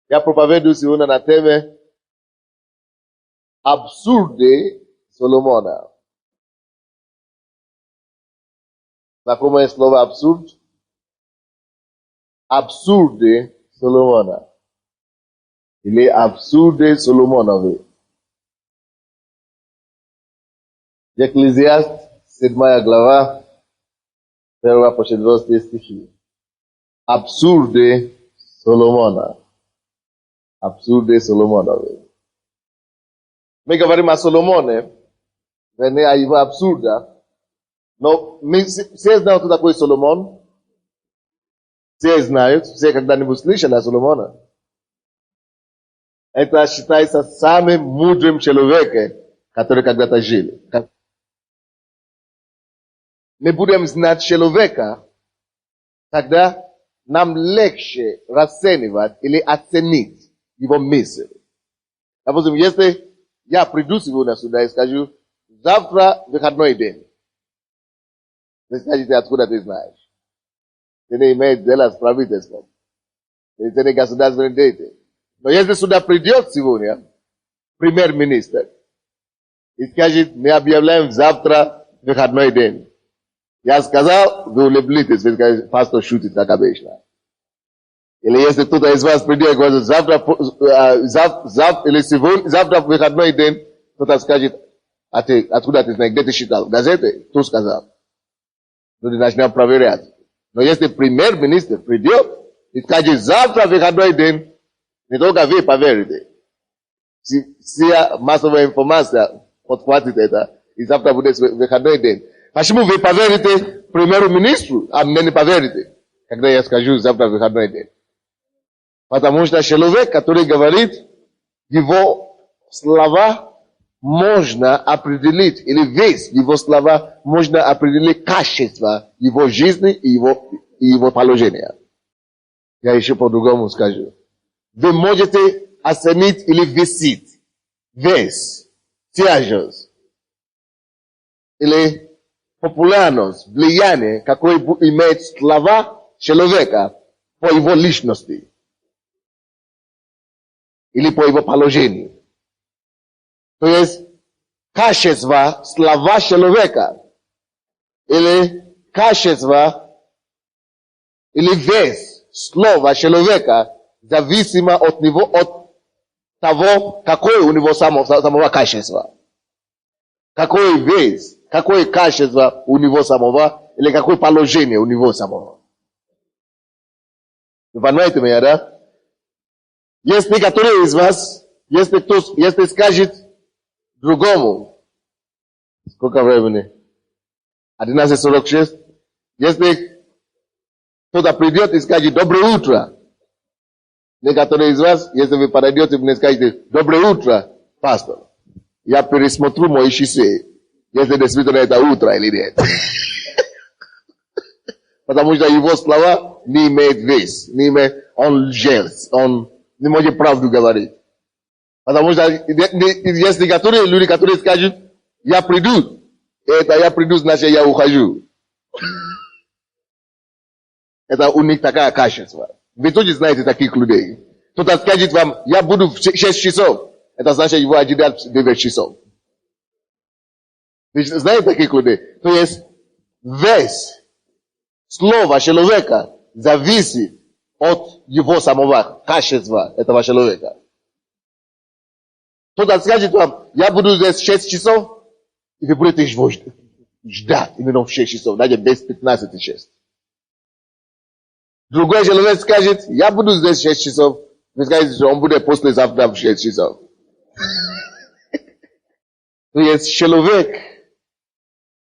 Я проповедую сегодня на теме абсурды Соломона. Знакомое слово абсурд? Абсурды Соломона. Или абсурды Соломоновы. Екклезиаст, 7 глава, 1 по 4 стихи. Абсурды Соломона. Абсурды Соломоновы. Мы говорим о Соломоне, вернее, о его абсурдах. Но мы все знают, кто такой Соломон. Все знают, все когда-нибудь слышали о Соломоне. Это считается самым мудрым человеком, который когда-то жил. Мы будем знать человека, тогда нам легче расценивать или оценить его мысль. Допустим, если я приду сегодня сюда и скажу, завтра выходной день. Вы скажете, откуда ты знаешь? Ты не имеешь дела с правительством. Ты не государственный деятель. Но если сюда придет сегодня премьер-министр и скажет, мы объявляем завтра выходной день. Я сказал, вы улыбнитесь, вы скажете, пастор шутит, как обычно. Или если кто-то из вас придет и говорит, завтра выходной день, кто-то скажет, откуда ты знаешь, где ты читал? В газете? Кто сказал? Люди начнут проверять. Но если премьер-министр придет и скажет, завтра выходной день, не только вы поверите. Вся массовая информация подхватит это, и завтра будет выходной день. Почему вы поверите премьер-министру, а мне не поверите, когда я скажу завтра выходной день? Потому что человек, который говорит, его слова можно определить, или весь его слова можно определить качество его жизни и его положения. Я еще по-другому скажу. Вы можете оценить или весить вес, тяжесть, или популярность, влияние, какое имеет слова человека по его личности или по его положению. То есть, качество слова человека или качество или вес слова человека зависимо от него, от того, какое у него самого качества. Какой вес, какое качество у него самого, или какое положение у него самого. Вы понимаете меня, да? Есть некоторые из вас, если скажет другому, сколько времени? 11:46. Если кто-то придет и скажет доброе утро, некоторые из вас, если вы подойдете и мне скажете доброе утро, пастор, я пересмотрю мои часы, если действительно это утро или нет. Потому что его слова не имеют вес, он лжец, он не может правду говорить. Потому что есть некоторые люди, которые скажут, я приду, это я приду, значит я ухожу. Это у них такое качество. Вы тоже знаете таких людей. Кто-то скажет вам, я буду в 6 часов. Это значит, его ожидают в 9 часов. Вы знаете таких людей? То есть, вес слова человека зависит от его самого качества этого человека. Кто-то скажет вам, я буду здесь в 6 часов, и вы будете его ждать именно в 6 часов, даже без 15:06. Другой человек скажет, я буду здесь в 6 часов, вы скажете, что он будет послезавтра в 6 часов. То есть человек,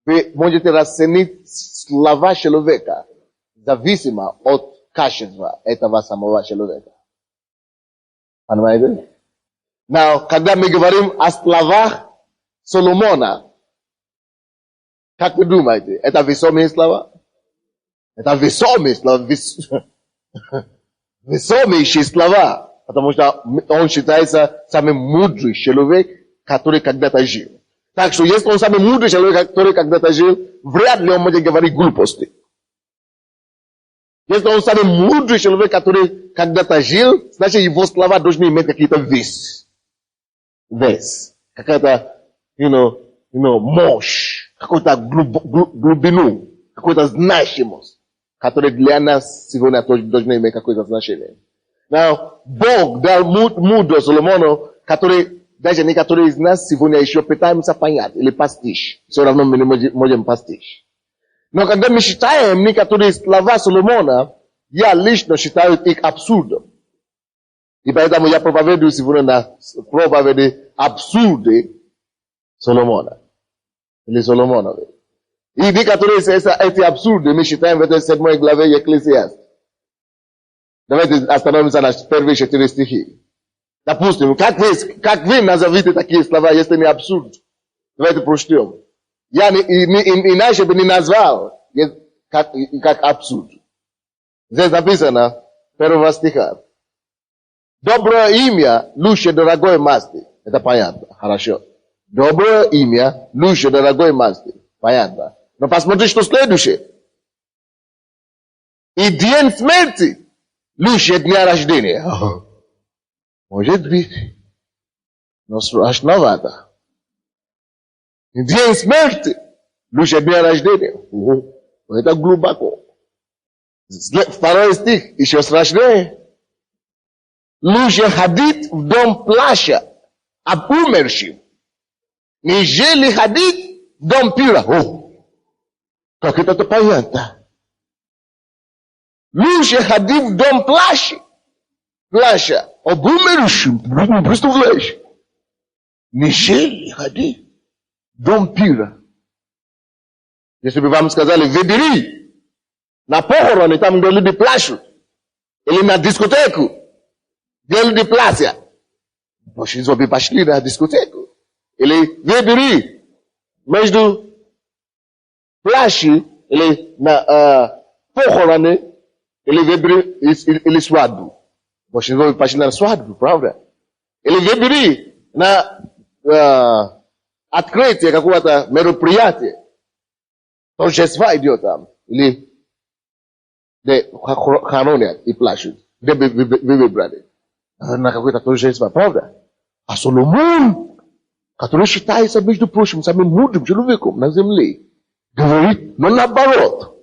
вы можете расценить слова человека зависимо от качества этого самого человека. Понимаете? Но когда мы говорим о словах Соломона, как вы думаете, это весомые слова? Это весомые слова, весомейшие слова, потому что он считается самым мудрым человек, который когда-то жил. Так что если он самый мудрый человек, который когда-то жил, вряд ли он может говорить глупости. Если он самый мудрый человек, который когда-то жил, значит, его слова должны иметь какие-то вес. Какая-то, мощь, какую-то глубину, какую-то значимость, которая для нас сегодня тоже должна иметь какое-то значение. Now, Бог дал мудрость Соломону, который даже некоторые из нас сегодня еще пытаемся понять или постичь. Все равно мы не можем постичь. Но когда мы читаем некоторые слова Соломона, я лично считаю их абсурдом. И поэтому я проповедую сегодня на проповеди абсурды Соломона. Или Соломоновы. И некоторые эти абсурды мы считаем в этой 7 главе Екклесиаст. Давайте остановимся на первые 4 стихи. Допустим, как вы назовите такие слова, если не абсурд? Давайте прочтем. Я иначе бы не назвал, как абсурд. Здесь написано, 1 стиха. Доброе имя лучше дорогой масти. Это понятно, хорошо. Доброе имя лучше дорогой масти. Понятно. Но посмотри, что следующее. И день смерти лучше дня рождения. Может быть, но страшновато. И день смерти лучше дня рождения. Это глубоко. 2 стих еще страшнее. Лучше ходить в дом плача об умершем, нежели ходить в дом пира. Как это понятно? Лучше ходить в дом плача об умершем, представляешь? Нежели ходить в дом пира. Если бы вам сказали, выбери на похороны, там, где люди плачут, или на дискотеку, где люди платят, большинство бы пошли на дискотеку. Или выбери между плачи, или на похороны, или выбери или свадьбу. Большинство бы пошли на свадьбу, правда? Или выбери на открытие какого-то мероприятия. Торжества идет там. Или где хоронят и плачут. Где вы выбрали? На какое-то торжество, правда? А Соломон, который считается, между прочим, самым мудрым человеком на земле, говорит, но наоборот.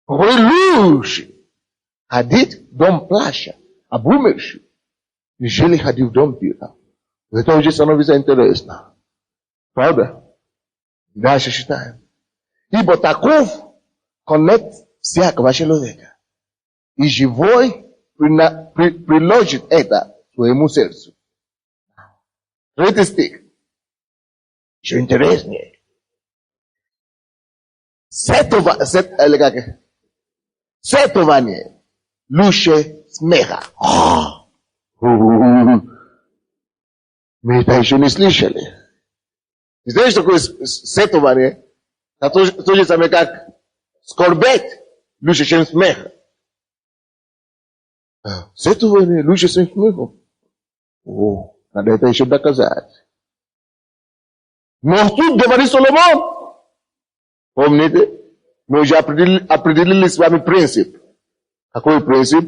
Говорит, лучше ходить в дом плача об умершем, нежели ходить в дом пира. Это уже становится интересно. Правда? Дальше считаем. Ибо таков конец всякого человека. И живой приложит это своему сердцу. 3 стих. Еще интереснее. Сетование лучше смеха. Мы это еще не слышали. Знаешь, что такое сетование? Это то же самое, как скорбеть лучше, чем смех. Сетование лучше, чем смех. Надо это еще доказать. Но тут говорит Соломон. Помните? Мы уже определили с вами принцип. Какой принцип?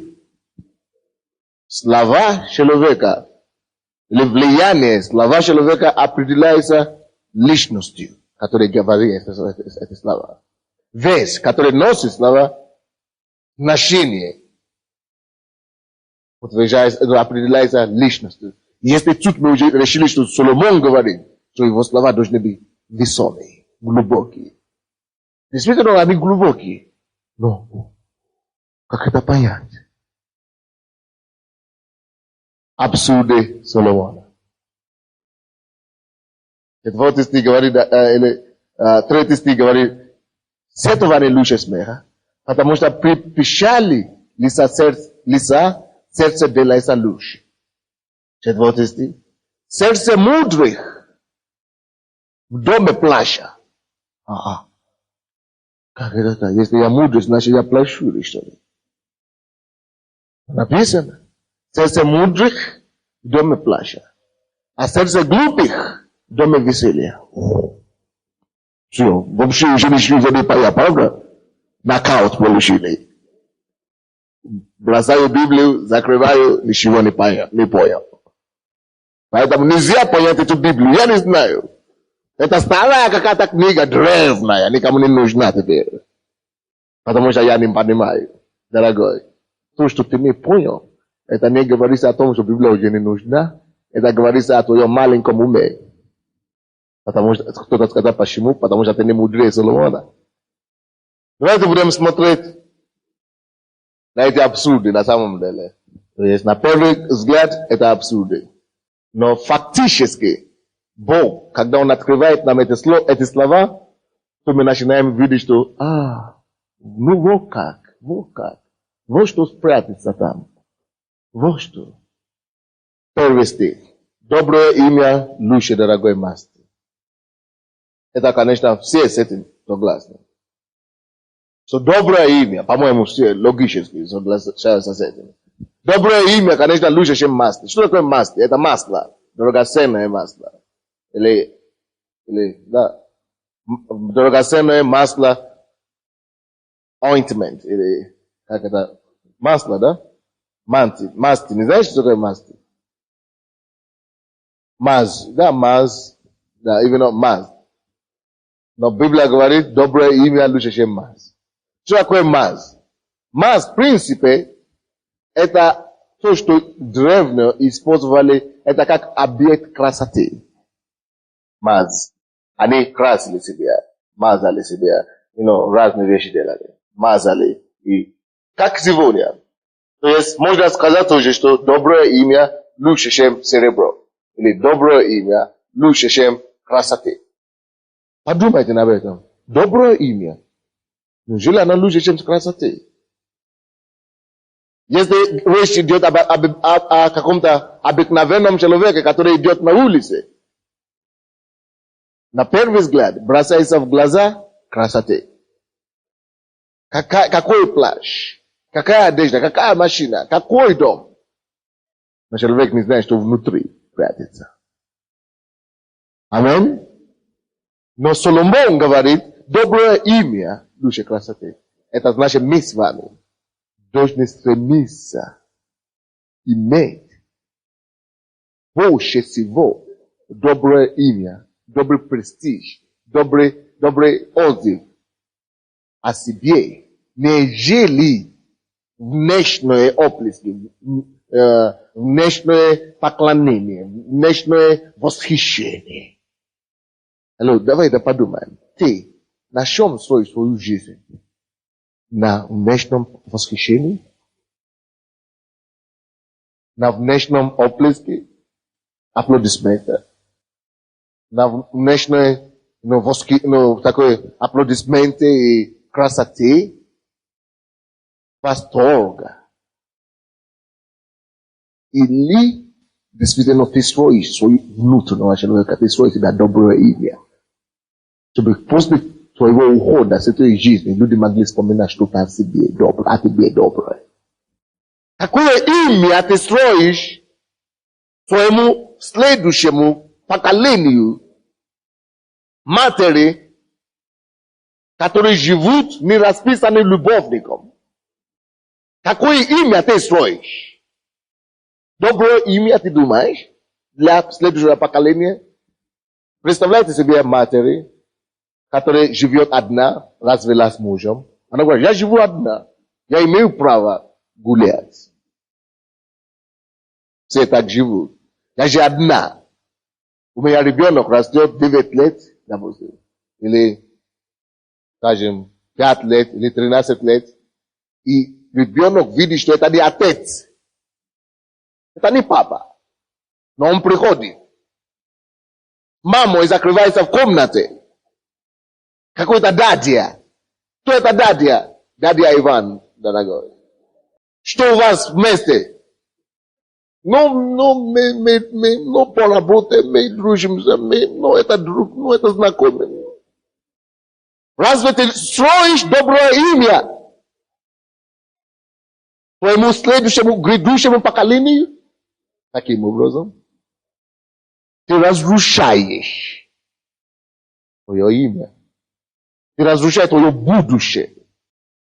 Слова человека, или влияние слова человека определяется личностью, которая говорит эти слова. Вес, который носит слова, ношение, определяется личностью. Если тут мы уже решили, что Соломон говорит, что его слова должны быть весомые, глубокие. Действительно, они глубокие. Но как это понять? Абсурды Соломона. 4 стих говорит, или 3 стих говорит, сетование лучше смеха, потому что при печали лица сердце делается лучше. 4 стих. Сердце мудрых в доме плача. Как это? Если я мудрый, значит я плачу или что ли? Написано. Сердце мудрых в доме плача. А сердце глупых в доме веселья. Все, вообще уже не шли воды поя, правда? Нокаут получили. бросаю Библию, закрываю, ничего не понял. Поэтому нельзя понять эту Библию, я не знаю. Это старая какая-то книга, древняя, никому не нужна теперь. Потому что я не понимаю, дорогой. То, что ты не понял, это не говорится о том, что Библия уже не нужна. Это говорится о твоем маленьком уме. Потому что кто-то сказал, почему? Потому что ты не мудрее Соломона. Давайте будем смотреть на эти абсурды на самом деле. То есть на первый взгляд это абсурды. Но фактически Бог, когда Он открывает нам эти слова, то мы начинаем видеть, что ну вот как. Вот что спрятаться там. Вот что. Первый стих. Доброе имя лучше дорогой масти. Это, конечно, все с этим согласны. So, доброе имя, по-моему, все логически соглашаются с этим. Доброе имя, конечно, лучше, чем масло. Что такое масло? Это масло. Драгоценное масло. Да. Драгоценное масло ointment. Или, как это? Масло, да? Масти. Не знаешь, что такое масти? Маз. Да, именно маз. Но Библия говорит, доброе имя лучше, чем маз. Что такое маз? Маз, в принципе, это то, что древние использовали, это как объект красоты. Маз. Они красили себя, мазали себя, разные вещи делали. Мазали. И как сегодня. То есть можно сказать тоже, что доброе имя лучше, чем серебро. Или доброе имя лучше, чем красоты. Подумайте об этом. Доброе имя. Неужели оно лучше, чем красоты? Если речь идет о каком-то обыкновенном человеке, который идет на улице, на первый взгляд бросается в глаза красоты. Какой плащ, какая одежда, какая машина, какой дом. Но человек не знает, что внутри прятается. Аминь. Но Соломон говорит, доброе имя лучше красоты. Это значит, мы с вами должны стремиться иметь больше всего доброе имя, добрый престиж, добрый отзыв о себе, нежели внешние оплески, внешнее поклонение, внешнее восхищение. Давай подумаем. Ты на чем строишь свою жизнь? На внешнем восхищении? На внешнем оплеске? Аплодисмента? На внешней такой аплодисменте и красоте? Восторга? Или действительно ты строишь свою внутреннего человека, ты строишь себя доброе имя? Чтобы после твоего ухода с этой жизни люди могли вспоминать что-то о тебе доброе. Какое имя ты строишь своему следующему поколению матери, которые живут нерасписанным любовником? Какое имя ты строишь? Доброе имя ты думаешь для следующего поколения? Представляете себе матери, которая живет одна, развелась с мужем. Она говорит, я живу одна, я имею право гулять. Все так живут. Я же одна. У меня ребенок растет 9 лет, допустим, или, скажем, 5 лет, или 13 лет, и ребенок видит, что это не отец. Это не папа. Но он приходит. Мама закрывается в комнате. Какой-то дядя. Кто это дядя? Дядя Иван, дорогой. Что у вас вместе? Ну, по работе мы дружимся, это друг, это знакомый. Разве ты строишь доброе имя твоему следующему, грядущему поколению? Таким образом, ты разрушаешь твое имя. Ты разрушаешь твое будущее.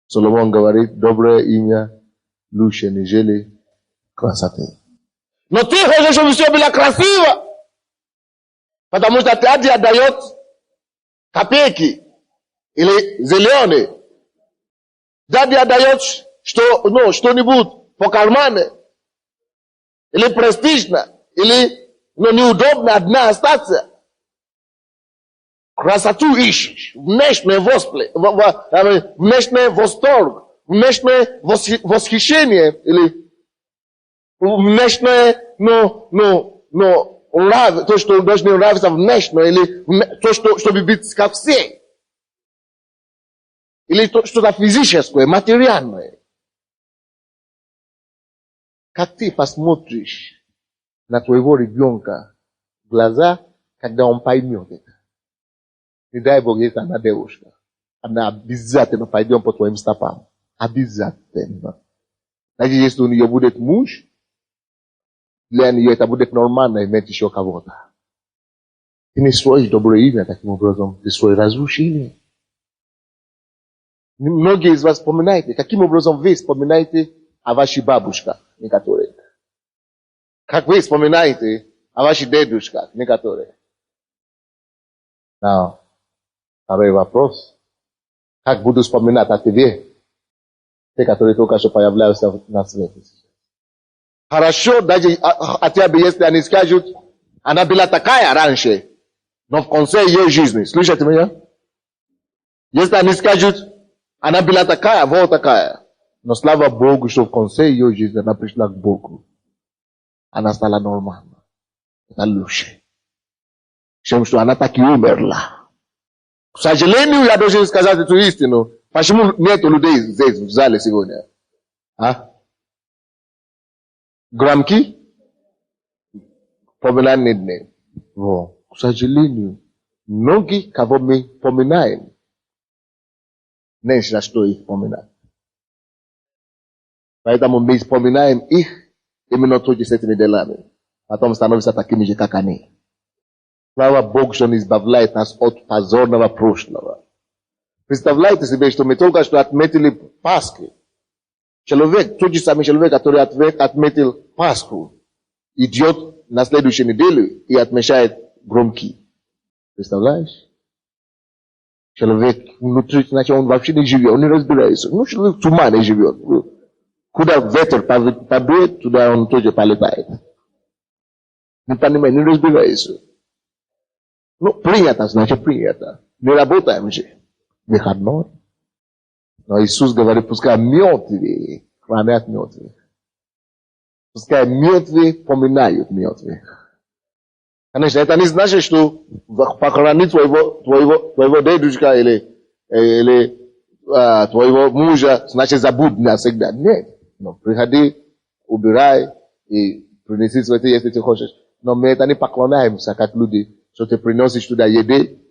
Соломон говорит, доброе имя Luce Nigeli красоты. Но ты хочешь, чтобы все было красиво, потому что тебе отдает копейки или зеленые. Дядя отдает что-нибудь по карману, или престижно, или неудобно одна остаться. Красоту ищешь, внешний восторг, внешнее восхищение, или внешнее, то, что должно нравиться внешне, или то, чтобы быть как все. Или что-то физическое, материальное. Как ты посмотришь на твоего ребенка в глаза, когда он поймет это? Не дай Бог, если она девушка. Она обязательно пойдет по твоим стопам. Обязательно. Значит, если у нее будет муж, для нее это будет нормально иметь еще кого-то. Ты не строишь доброе имя таким образом, ты строишь разрушение. Многие из вас вспоминаете, каким образом вы вспоминаете о вашей бабушке, некоторые. Как вы вспоминаете о ваших дедушках, некоторые. Второй вопрос. Как буду вспоминать о тебе, те, которые только что появляются на свете? Хорошо, даже хотя бы если они скажут, она была такая раньше, но в конце ее жизни. Слышите меня? Если они скажут, она была такая, вот такая. Но слава Богу, что в конце ее жизни она пришла к Богу. Она стала нормальной. Это лучше. Чем что она так и умерла. К сожалению, я должен сказать эту истину. Почему нет людей здесь в зале сегодня? Громки? Поминальные дни. К сожалению, многие, кого мы поминаем, не за что их поминать. Поэтому мы вспоминаем их именно только с этими делами. Потом становятся такими же, как они. Слава Богу, что Он избавляет нас от позорного прошлого. Представляете себе, что мы только что отметили Пасху. Человек, тот же самый человек, который отметил Пасху, идет на следующую неделю и отмечает громки. Представляешь? Человек внутри, значит, он вообще не живет, он не разбирается. Человек с ума не живет. Куда ветер подует, туда он тоже полетает. Не понимает, не разбирается. Принято, значит, принято. Не работаем же. Выходной. Но Иисус говорит, пускай мертвые хранят мертвых. Пускай мертвые поминают мертвых. Конечно, это не значит, что похоронить твоего дедушка или твоего мужа, значит, забудь навсегда. Нет. Но приходи, убирай и принеси цветы, если ты хочешь. Но мы это не поклоняемся, как люди, что ты приносишь туда еды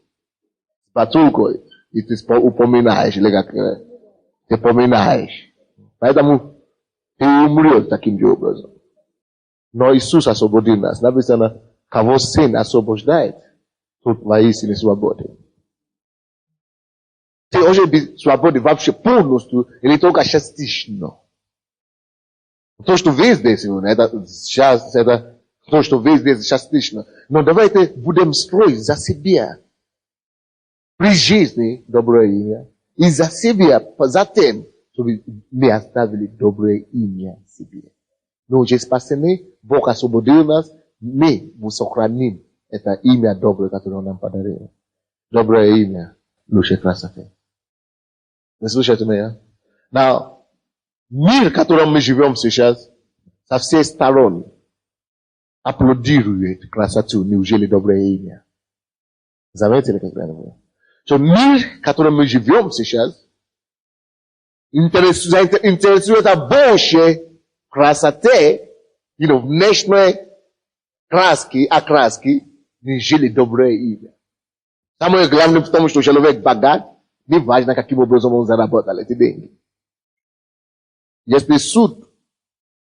с батулкой, и ты упоминаешь, или как ты поминаешь. Поэтому ты умрешь таким же образом. Но Иисус освободил нас. Написано, кого Сын освобождает, тот воистину свободен. Ты уже быть свободен вообще полностью, или только частично. То, что вы здесь сегодня, это то, что вы здесь частично. Но давайте будем строить за себя. При жизни доброе имя. И за себя, затем, чтобы мы оставили доброе имя себе. Мы уже спасены, Бог освободил нас, мы сохраним это имя доброе, которое Он нам подарил. Доброе имя, лучше красоты. Вы слушаете меня? Now, мир, в котором мы живем сейчас, со всех сторон, аплодирует красоту, неужели доброе имя? Заметили, как я говорю? Что мир, в котором мы живем сейчас, интересует больше красоты, внешней окраски, нежели доброе имя. Самое главное в том, что человек богат, не важно, каким образом он заработал эти деньги. Если суд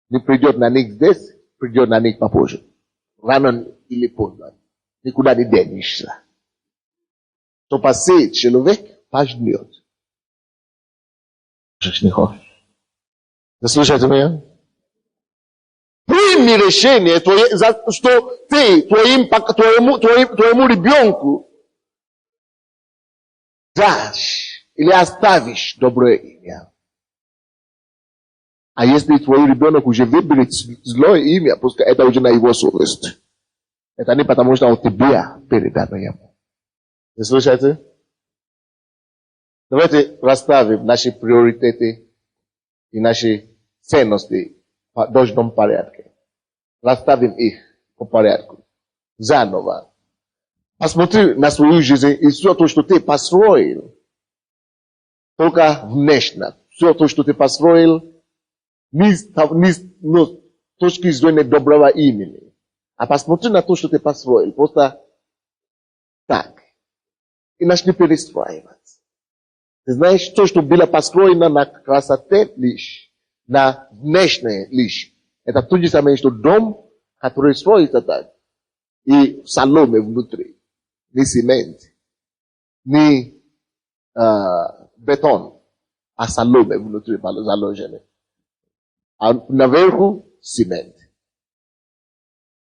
не придет на них здесь, придет на них попозже. Рано или поздно. Никуда не денешься. То посеет человек, пожнет. Что не хочешь. Слушайте меня? Прими решение что ты твоему ребенку дашь или оставишь доброе имя. А если твой ребенок уже выберет злое имя, пускай это уже на его совесть. Это не потому, что он тебе передано ему. Вы слушаете? Давайте расставим наши приоритеты и наши ценности в должном порядке. Расставим их по порядку. Заново. Посмотри на свою жизнь и все то, что ты построил. Только внешне. Все то, что ты построил, не с точки зрения доброго имени. А посмотри на то, что ты построил. Просто так. И начни перестраивать. Ты знаешь, то, что было построено на красоте лишь, на внешнее лишь. Это то же самое, что дом, который строится так. И соломе внутри. Не цемент. Не бетон. А соломе внутри заложены. А наверху цемент.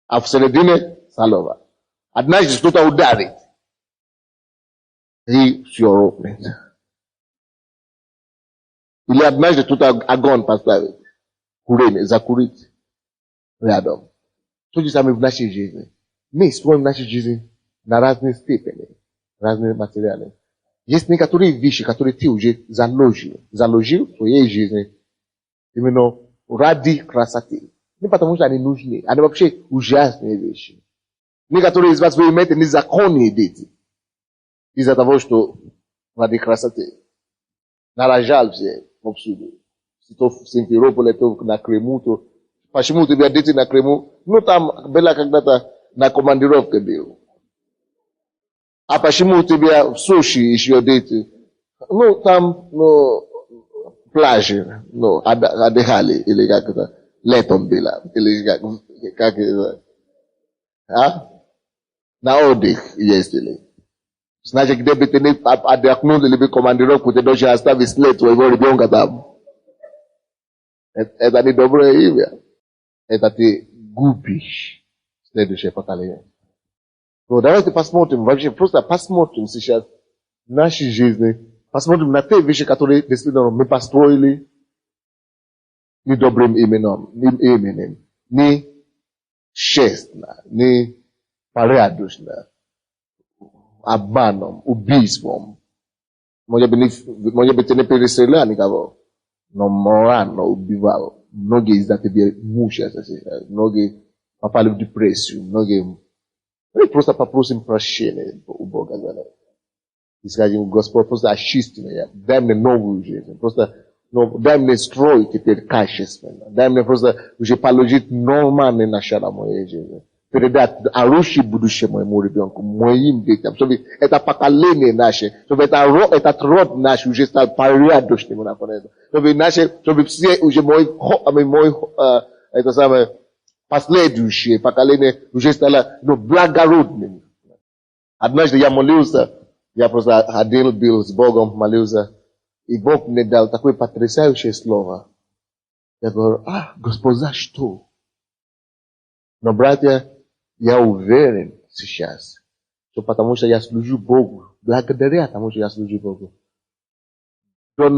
А в середине солома. Однажды что-то ударит. И все рухнет. Или однажды кто-то огонь поставит. Курение, закурить рядом. То же самое в нашей жизни. Мы строим в нашей жизни на разные степени, разные материалы. Есть некоторые вещи, которые ты уже заложил в своей жизни именно ради красоты. Не потому что они нужны, они вообще ужасные вещи. Некоторые из вас вы имеете незаконные дети из-за того, что ради красоты. Нарожал все повсюду. Si то в Симферополе, то на Крыму, то... Почему у тебя дети на Крыму? Ну, там была когда-то на командировке был. А почему у тебя в Сочи еще дети? Ну, там, пляжи, отдыхали, или как это, летом было, или как это, на отдых ездили. Значит, где бы ты не отдохнул, или бы командировку, ты должен оставить след твоего ребенка там. Это не доброе имя. Это ты губишь следующее поколение. Но давайте посмотрим, вообще просто посмотрим сейчас наши жизни, посмотрим на те вещи, которые действительно мы построили не добрым именем, не честно, не порядочно, обманом, убийством. Может быть, ты не перестрелял никого, но морально убивал. Многие из-за тебя мучаются, многие попали в депрессию, многие... Мы просто попросим прощения у Бога за это. И скажем, Господь, просто очисти меня, дай мне новую жизнь, просто дай мне строить теперь качественно, дай мне просто уже положить нормальное начало моей жизни, передать оружие будущее моему ребенку, моим детям, чтобы это поколение наше, чтобы этот род наш уже стал порядочным, чтобы все уже это самое, последующее поколение уже стало благородным. Однажды я молился, я просто один был с Богом, молился, и Бог мне дал такое потрясающее слово. Я говорю, Господь, за что? Но, братья, я уверен сейчас, что потому что я служу Богу, благодаря тому, что я служу Богу, до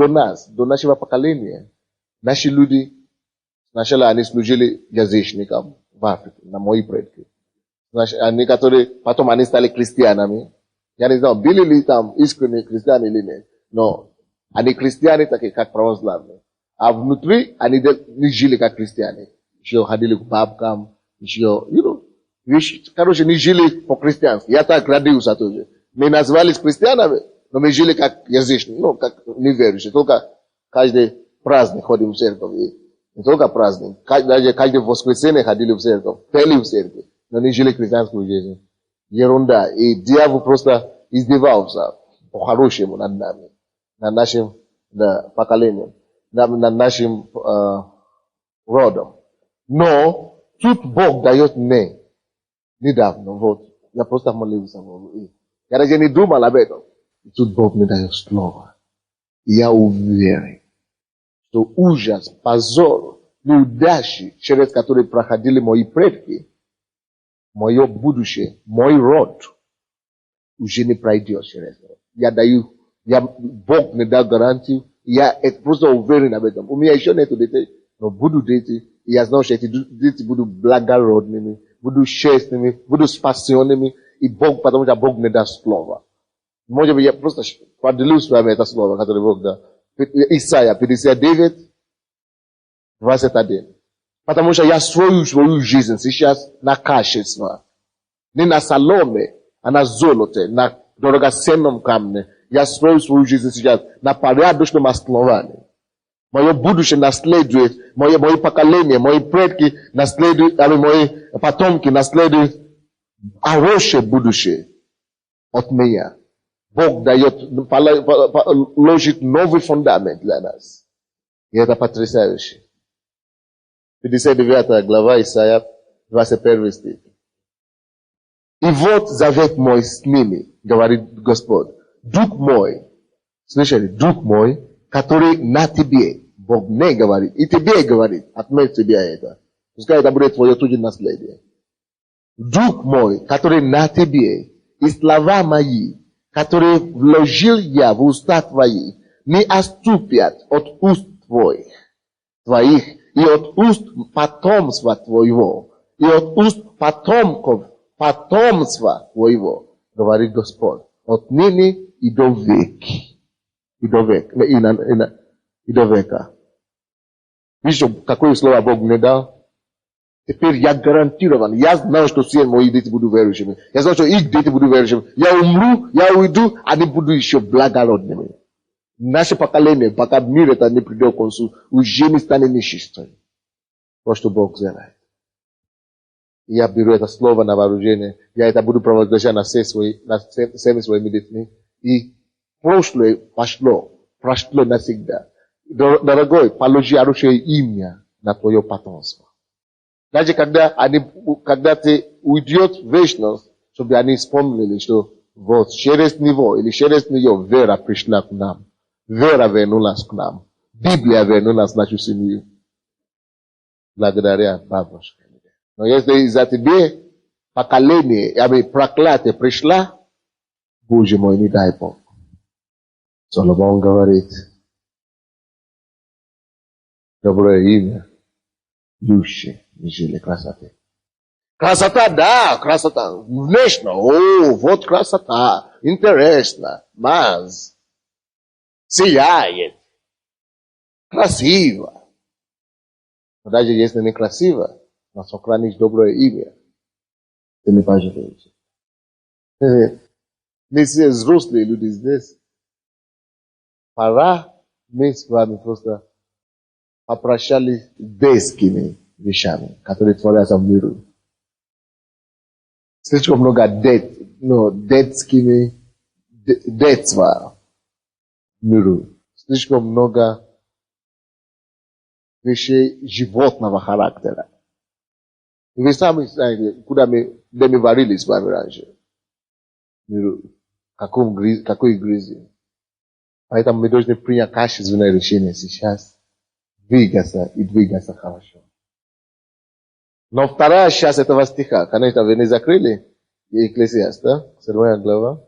нас, до нашего поколения, наши люди, сначала они служили язычникам в Африке, на мои предки. Они, которые, потом они стали христианами. Я не знаю, были ли там искренние христиане или нет, но они христиане такие, как православные. А внутри они не жили как христиане. Еще ходили к бабкам, еще, короче, не жили по-христиански. Я так родился тоже. Мы назывались христианами, но мы жили как язычники, как неверующие. Только каждый праздник ходим в церковь. Не только праздник. Даже каждое воскресенье ходили в церковь. Пели в церкви. Но не жили христианскую жизнь. Ерунда. И дьявол просто издевался по-хорошему над нами. Над нашим поколением. Над нашим родом. Но тут Бог дает мне. Недавно. Вот. Я просто молился. Я даже не думал об этом. И тут Бог мне дает слово. И я уверен, что ужас, позор, неудачи, через которые проходили мои предки, мое будущее, мой род уже не пройдет через это. Бог мне дал гарантию, я просто уверен об этом. У меня еще нету детей, но буду дети, и я знаю, что эти дети будут благородными, будут честными, будут спасенными, и Бог, потому что Бог мне даст слово. Может быть, я просто поделюсь с вами это слово, которое Бог дал. Исайя 59, 21. Потому что я свою жизнь сейчас на качество. Не на соломе, а на золоте, на драгоценном камне. Я строю свою жизнь сейчас на порядочном основании. Мое будущее наследует, мои поколения, мои предки наследуют, мои потомки наследуют хорошее будущее от меня. Бог дает, ложит новый фундамент для нас. И это потрясающе. 59 глава Исайя, 21 стих. И вот завет мой с ними, говорит Господь. Дух мой, слышали, Дух мой, который на тебе, Бог не говорит, и тебе говорит, отметь тебе это. Пускай это будет твое тоже наследие. Дух мой, который на тебе, и слова мои, которые вложил я в уста твои, не отступят от уст твоих, и от уст потомства твоего, и от уст потомков потомства твоего, говорит Господь, отныне и до веки. И до века. Видишь, какое слово Бог мне дал? Теперь я гарантирован. Я знаю, что все мои дети будут верующими. Я знаю, что их дети будут верующими. Я умру, я уйду, они будут еще благородными. Наше поколение, пока мир это не придет к концу, уже не станет нечистой. Вот что Бог сделает. Я беру это слово на вооружение. Я это буду провозглашать на всеми своими детьми. И прошлое прошло навсегда. Дорогой, положи хорошее имя на твое потомство. Даже когда ты уйдешь в вечность, чтобы они вспомнили, что вот через него или через нее вера пришла к нам. Вера вернулась к нам. Библия вернулась в нашу семью. Благодаря бабушке. Но если из-за тебя поколение, проклятие пришла, Боже мой, не дай Бог. Соломон говорит, доброе имя, лучше, нежели красоты. Красота, да, красота. Внешне, вот красота, интересно, маз, сияет, красиво. Но даже если не красиво, но сохранишь доброе имя, ты не пожалеешь. Мы все взрослые люди здесь. Пора мы с вами просто попрощались с детскими вещами, которые творятся в миру. Слишком много детства в миру. Слишком много вещей животного характера. И вы сами знаете, где мы варились с вами раньше. Миру. Какой грязи. Поэтому мы должны принять качественное решение сейчас. Двигаться хорошо. Но вторая часть этого стиха, конечно, вы не закрыли, Екклесиаста, 7 глава.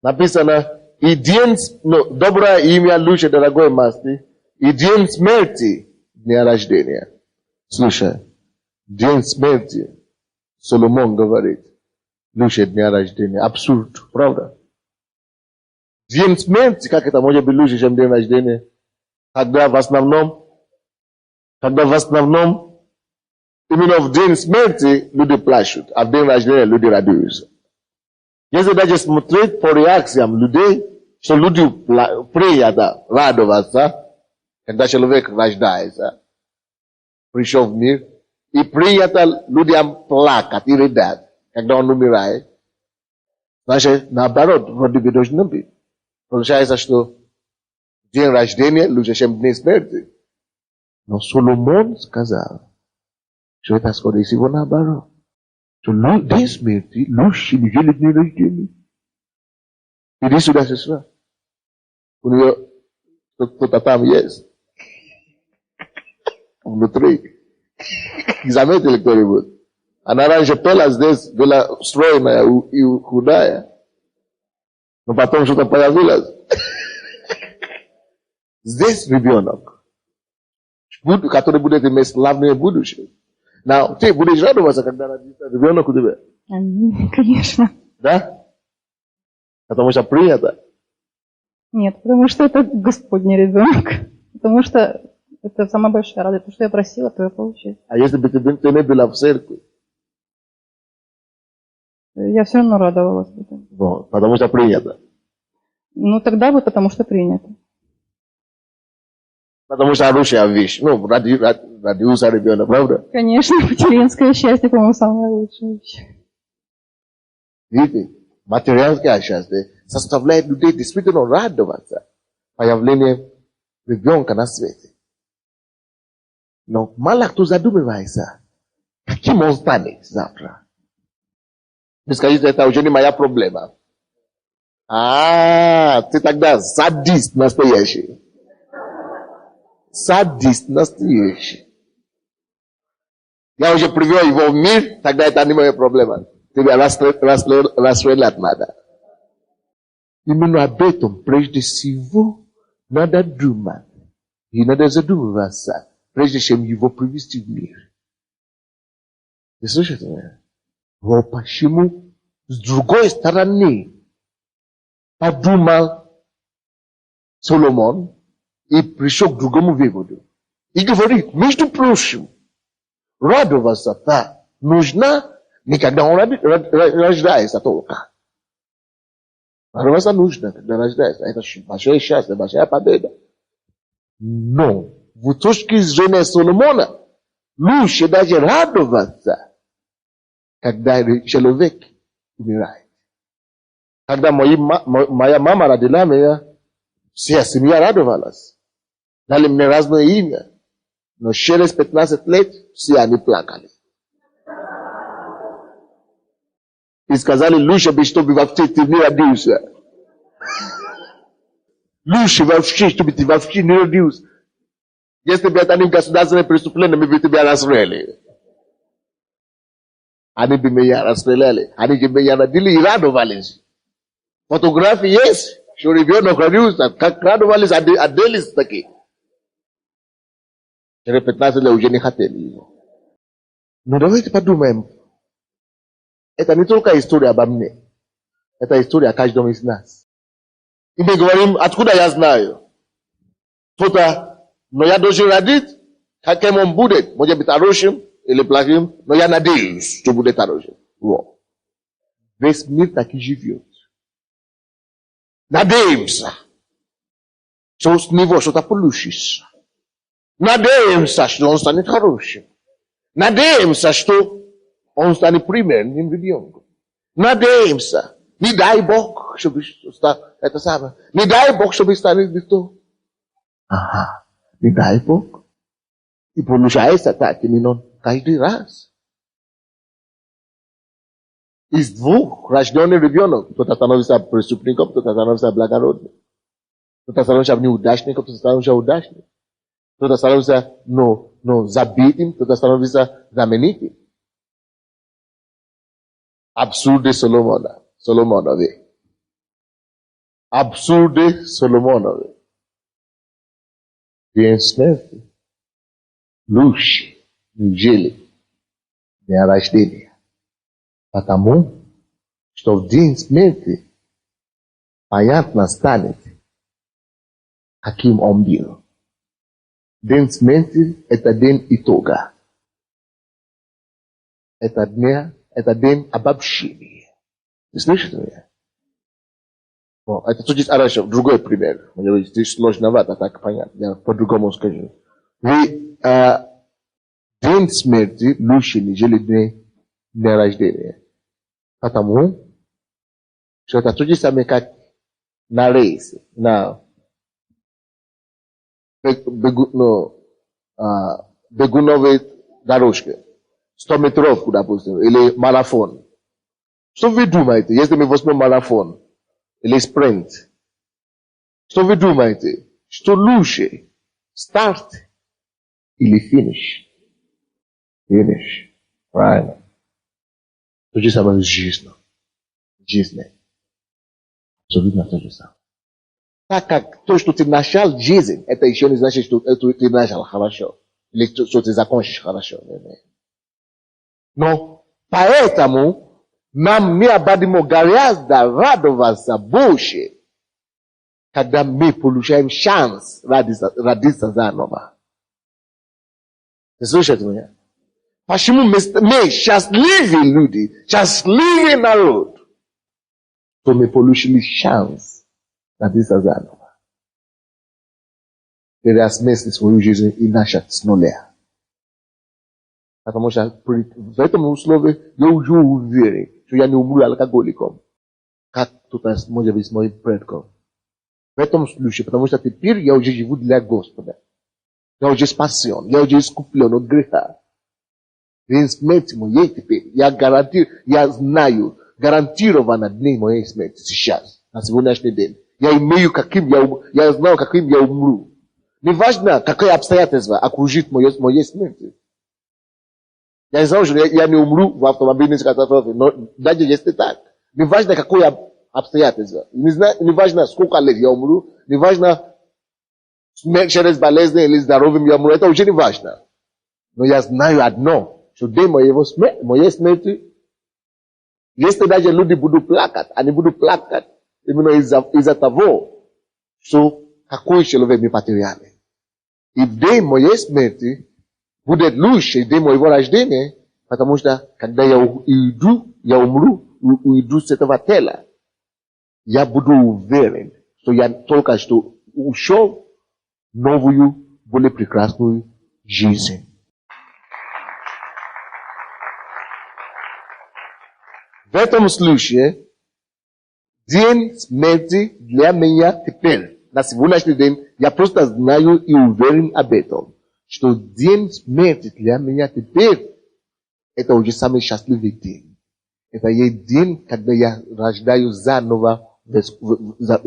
Написано, и день, доброе имя лучше дорогой масти, и день смерти дня рождения. Слушай, день смерти, Соломон говорит, лучше дня рождения. Абсурд, правда? День смерти, как это может быть лучше, чем день рождения? Когда в основном, именно в день смерти люди плачут, а в день рождения люди радуются. Если даже смотреть по реакциям людей, что люди приятно радоваться, когда человек рождается, пришел в мир, и приятно людям плакать и рыдать, когда он умирает. Значит, наоборот, вроде бы должно быть. Получается, что день рождения лучше, чем день смерти. Но Соломон сказал, что это скорее всего наоборот. Что день смерти лучше, нежели день рождения. Иди сюда, сестра. У нее кто-то там есть. внутри. Заметили кто-нибудь? Она раньше пела здесь, была стройная и худая. Но потом что-то появилось. Здесь ребенок, который будет иметь славное будущее. Now, ты будешь радоваться, когда родится ребенок у тебя? Конечно. Да? Потому что принято. Нет, потому что это Господний ребенок. Потому что это самая большая радость. То, что я просила, то я получила. А если бы ты не была в церкви? Я все равно радовалась. Вот, потому что принято. Ну, тогда бы, потому что принято. Потому что хорошая вещь. Ну, родился ребенок, правда? Конечно, материнское счастье, по-моему, самое лучшее вещь. Видите, материнское счастье заставляет людей действительно радоваться появлению ребенка на свете. Но мало кто задумывается, каким он станет завтра. Вы скажете, это уже не моя проблема. Ты тогда садист настоящий. Садист настоящий. Я уже привел его в мир, тогда это не моя проблема. Тебе расстрелять надо. Именно об этом прежде всего надо думать. И надо задумываться, прежде чем его привести в мир. Вы слышите меня? Вот почему с другой стороны подумал Соломон и пришел к другому выводу. И говорит, между прочим, радоваться-то нужно не когда он рождается только. Радоваться нужно, когда рождается. Это большое счастье, большая победа. Но в точке зрения Соломона лучше даже радоваться, когда человек умирает. Когда моя мама родила меня, вся семья радовалась. Дали мне разное имя. Но через 15 лет все они плакали. И сказали, лучше бы, чтобы вообще ты не родился. Лучше вообще, чтобы ты вообще не родился. Если бы это не государственное преступление, мы бы тебя расстреляли. Они бы меня расстреляли. Они бы меня родили и радовались. Фотографии есть, что ребенок родился, как радовались, оделись такие. Через 15 лет уже не хотели его. Но давайте подумаем. Это не только история обо мне. Это история о каждом из нас. И мы говорим, откуда я знаю? Кто-то, но я должен родить, каким он будет. Может быть хорошим или плохим, но я надеюсь, что будет хорошим. Вот. Весь мир так и живет. Надеемся, что с него что-то получится. Надеемся, что он станет хорошим. Надеемся, что он станет примерным ребенком. Надеемся. Не дай Бог, чтобы это самое. Не дай Бог, чтобы станет никто. Ага. Не дай Бог. И получается так именно каждый раз. Из двух рожденный ребенок, кто-то становится преступником, кто-то становится благородным. Кто-то становится неудачником, кто-то становится удачником. Кто-то становится забитым, кто-то становится знаменитым. Абсурды Соломоновы. Абсурды Соломоновы. День смерти. Лучше, нежели день рождения. Потому, что в день смерти понятно станет, каким он был. День смерти – это день итога. Это день обобщения. Вы слышите меня? Это чуть раньше, другой пример. Здесь сложновато, так понятно. Я по-другому скажу. День смерти лучше, нежели день рождения. Потому, что это то же самое, как на рейсе, на бегуновой дорожке. 100-метровку, допустим, или марафон. Что вы думаете, если мы возьмем марафон или спринт? Что вы думаете? Что лучше? Старт il est finish. Finish. Right. То же самое с жизнью. Жизнь. Абсолютно то же самое. Так как то, что ты начал жизнь, это еще не значит, что ты начал хорошо. Или что ты закончишь хорошо. Но поэтому нам необходимо гораздо радоваться больше, когда мы получаем шанс родиться заново. Ты слышите меня? Почему мы счастливые люди, счастливый народ, что мы получили шанс родиться заново. Переосмыслить свою жизнь и начать с нуля. Потому что в этом условии я уже уверен, что я не умру алкоголиком, как кто-то может быть моим предком. В этом случае, потому что теперь я уже живу для Господа. Я уже спасен, я уже искуплен от греха. День смерти моей теперь, я знаю, гарантированно день моей смерти сейчас, на сегодняшний день. Я знаю, каким я умру. Неважно, какие обстоятельства окружит моей смерти. Я знаю, что я не умру в автомобильной катастрофе, но даже если так. Неважно, какое обстоятельства. Неважно, сколько лет я умру. Неважно, через болезнь или здоровьем я умру. Это уже не важно. Но я знаю одно, что день моей смерти, если даже люди будут плакать, они будут плакать именно из-за того, что какой человек мы потеряли. И в день моей смерти будет лучше день моего рождения, потому что когда я уйду с этого тела, я буду уверен, что я только что ушел в новую, более прекрасную жизнь. В этом случае, день смерти для меня теперь, на сегодняшний день, я просто знаю и уверен об этом, что день смерти для меня теперь, это уже самый счастливый день. Это есть день, когда я рождаюсь заново в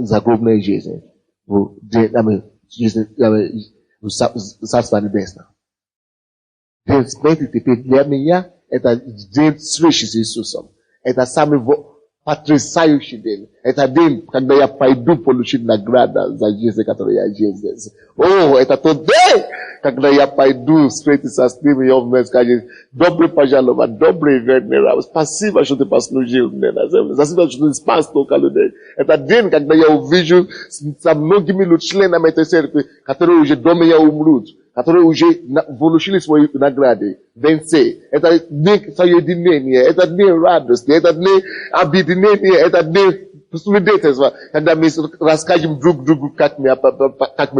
загробной жизни. В Царство Небесное. День смерти теперь для меня, это день встречи с Иисусом. Это самый потрясающий день. Это день, когда я пойду получить награду за жизнь, которую я жил здесь. О, это тот день, когда я пойду встретиться с ним, и он мне скажет: добрый пожаловать, добрый верный раб, спасибо, что ты послужил мне на земле, спасибо, что ты спас столько людей. Это день, когда я увижу со многими членами этой церкви, которые уже до меня умрут, которые уже получили свои награды, венцы. Это день соединения, это день радости, это день объединения, это день свидетельства, когда мы расскажем друг другу, как мы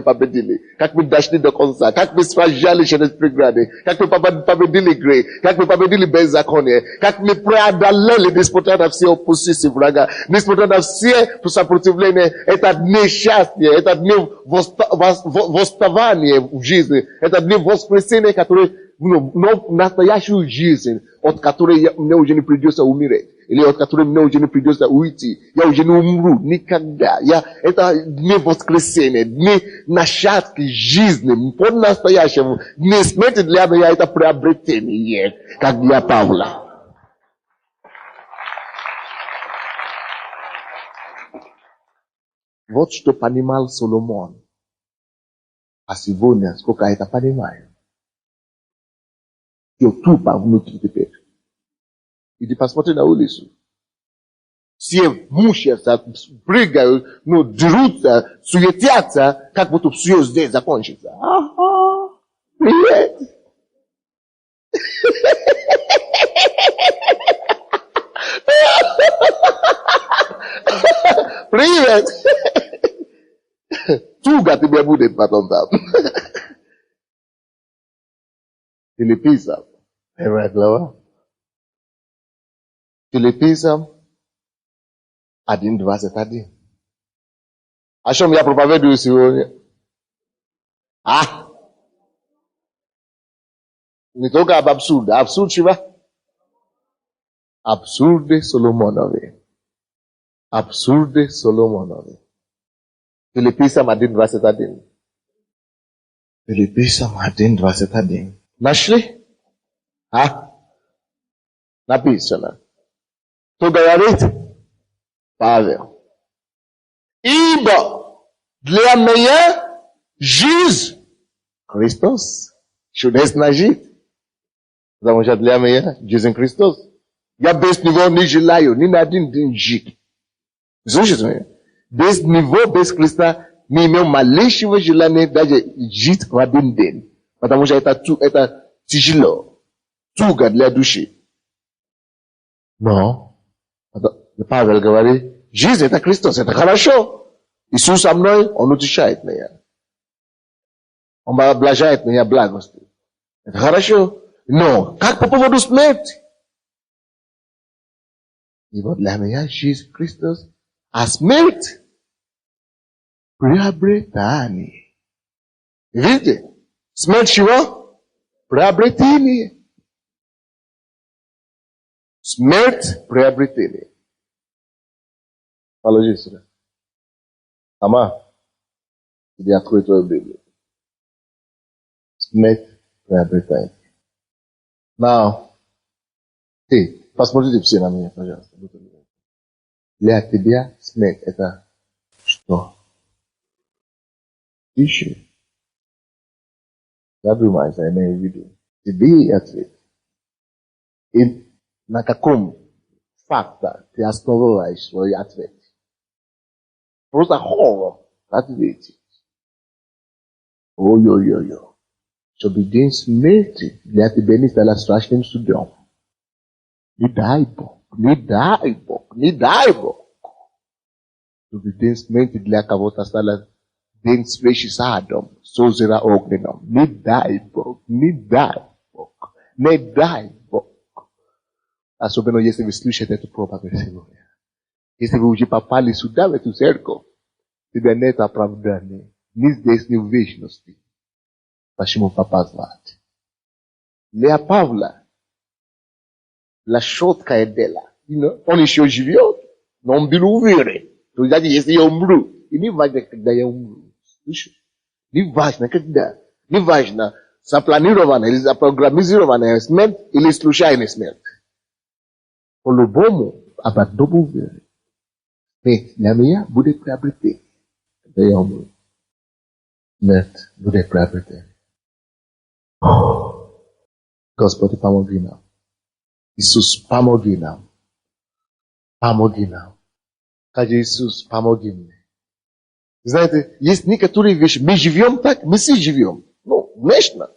победили, как мы дошли до конца, как мы сражались через преграды, как мы победили грех, как мы победили беззаконие, как мы преодолели, несмотря на все оппозиции врага, несмотря на все сопротивления. Это дни счастья, это дни восставания в жизни, это дни воскресения, которые настоящую жизнь, от которой мне уже не придется умереть, или от которой мне уже не придется уйти. Я уже не умру никогда. Это дни воскресения, дни начатки жизни, по-настоящему. Дни смерти для меня это приобретение, как для Павла. Вот что понимал Соломон. А сегодня сколько это понимаю. Я тупо внутри теперь. Иди посмотри на улицу. Все мучаются, прыгают, дерутся, суетятся, как будто все здесь закончится. Ага, привет. Привет. Туго тебе будет потом там. Филиппийцам, 1 глава. Филиппийцам 1:21. О чем я проповедую сегодня? Не только об абсурде. Абсурд чего? Абсурды Соломоновы. Абсурды Соломоновы. Филиппийцам 1:21. Филиппийцам 1:21. Нашли? Написано. Кто говорит? Павел. Ибо для меня жизнь Христос. Чудесно жить. Потому что для меня жизнь Христос. Я без него не желаю ни на один день жить. Слушайте меня? Без него, без Христа, не имею малейшего желания даже жить в один день. Потому что это тяжело. Туго для души. Но Павел говорит, жизнь это Христос, это хорошо. Иисус со мной, Он утешает меня. Он облажает меня благостью. Это хорошо. Но как по поводу смерти? Ибо для меня жизнь Христос, а смерть приобретание. Видите? Смерть чего? Приобретение. Смерть приобретение. Положи сюда. Ама, иди открой твою Библию. Смерть приобретение. Now, ты, посмотрите все на меня, пожалуйста. Для тебя смерть это что? Тише. Задумайся, я имею в виду. Тебе ответ. И на каком факте ты основываешь свой ответ? Просто хоррор ответить. Ой-ой-ой-ой. Чтобы день смерти для тебя не стало страшным судом. Не дай Бог, не дай Бог, не дай Бог. Чтобы день смерти для кого-то стало день встречи с адом, с озера огненным. Не дай Бог, не дай Бог, не дай Бог. Особенно если вы слышите эту проповедь сегодня. Если вы уже попали сюда, в эту церковь, тебя нет оправдания. Ни здесь, ни в вечности. Почему попасть? Для Павла, la четкое дело. Он еще живет, но он был уверен. То есть, если я умру, и не важно, когда я умру. Слышишь? Не важно, когда. Не важно, запланированная или запрограммированная смерть или случайная смерть. По-любому, об одном уверен. Смерть для меня будет приобретение. Когда я умру. Смерть будет приобретение. Господи, помоги нам. Иисус, помоги нам. Помоги нам. Скажи, Иисус, помоги мне. Знаете, есть некоторые вещи. Мы живем так, мы все живем. Ну, конечно.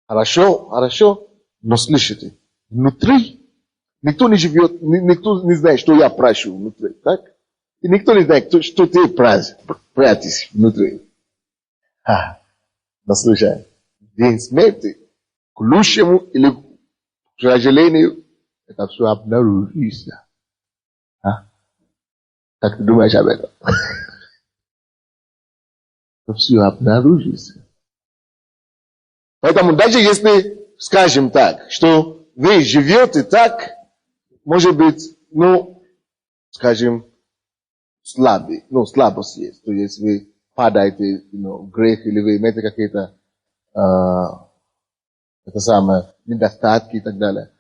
Хорошо, хорошо. Но слышите, внутри никто не живет, никто не знает, что я прошу внутри. Так? И никто не знает, что ты прячешь внутри. Но слушай. День смерти, к лучшему или к сожалению, это все обнаружится. Как ты думаешь об этом? Это все обнаружится. Поэтому даже если, скажем так, что вы живете так, может быть, скажем, слабость есть. То есть вы падаете в грех или вы имеете какие-то это самое, недостатки и так далее.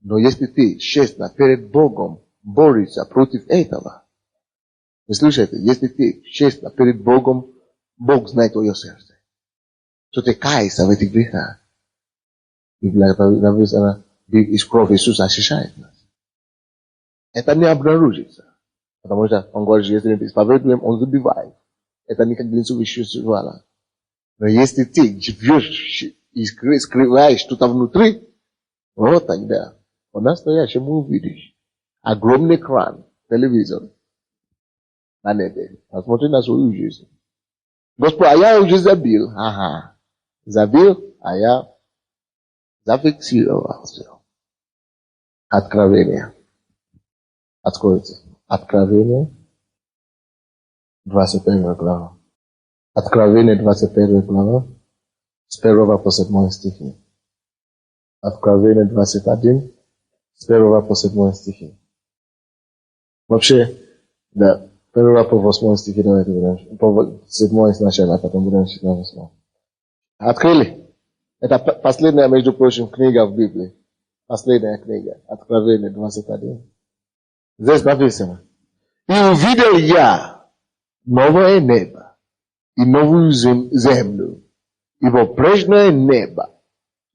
Но если ты честно перед Богом борешься против этого, вы слушаете, если ты честно перед Богом, Бог знает твое сердце, что ты каешься в этих грехах. Библия написано, из крови Иисуса очищает нас. Это не обнаружится. Потому что он говорит, если мы исповедуем, он забивает. Это никак не существовало. Но если ты живешь и скрываешь что-то внутри, вот тогда по-настоящему увидишь огромный экран, телевизор на небе. Посмотри на свою жизнь. Господи, а я уже забил. Забил, а я зафиксировал все. Откровение. Откройте. Откровение. 21 глава. Откровение 21 глава, с 1 по 7 стихи. Откровение 21, с 1 по 7 стихи. Вообще, да, 1 по 8 стихи давайте будем. По 7 сначала, а потом будем читать 8. Открыли? Это последняя, между прочим, книга в Библии. Последняя книга. Откровение 21. Здесь написано. И увидел я новое небо и новую землю. Ибо прежнее небо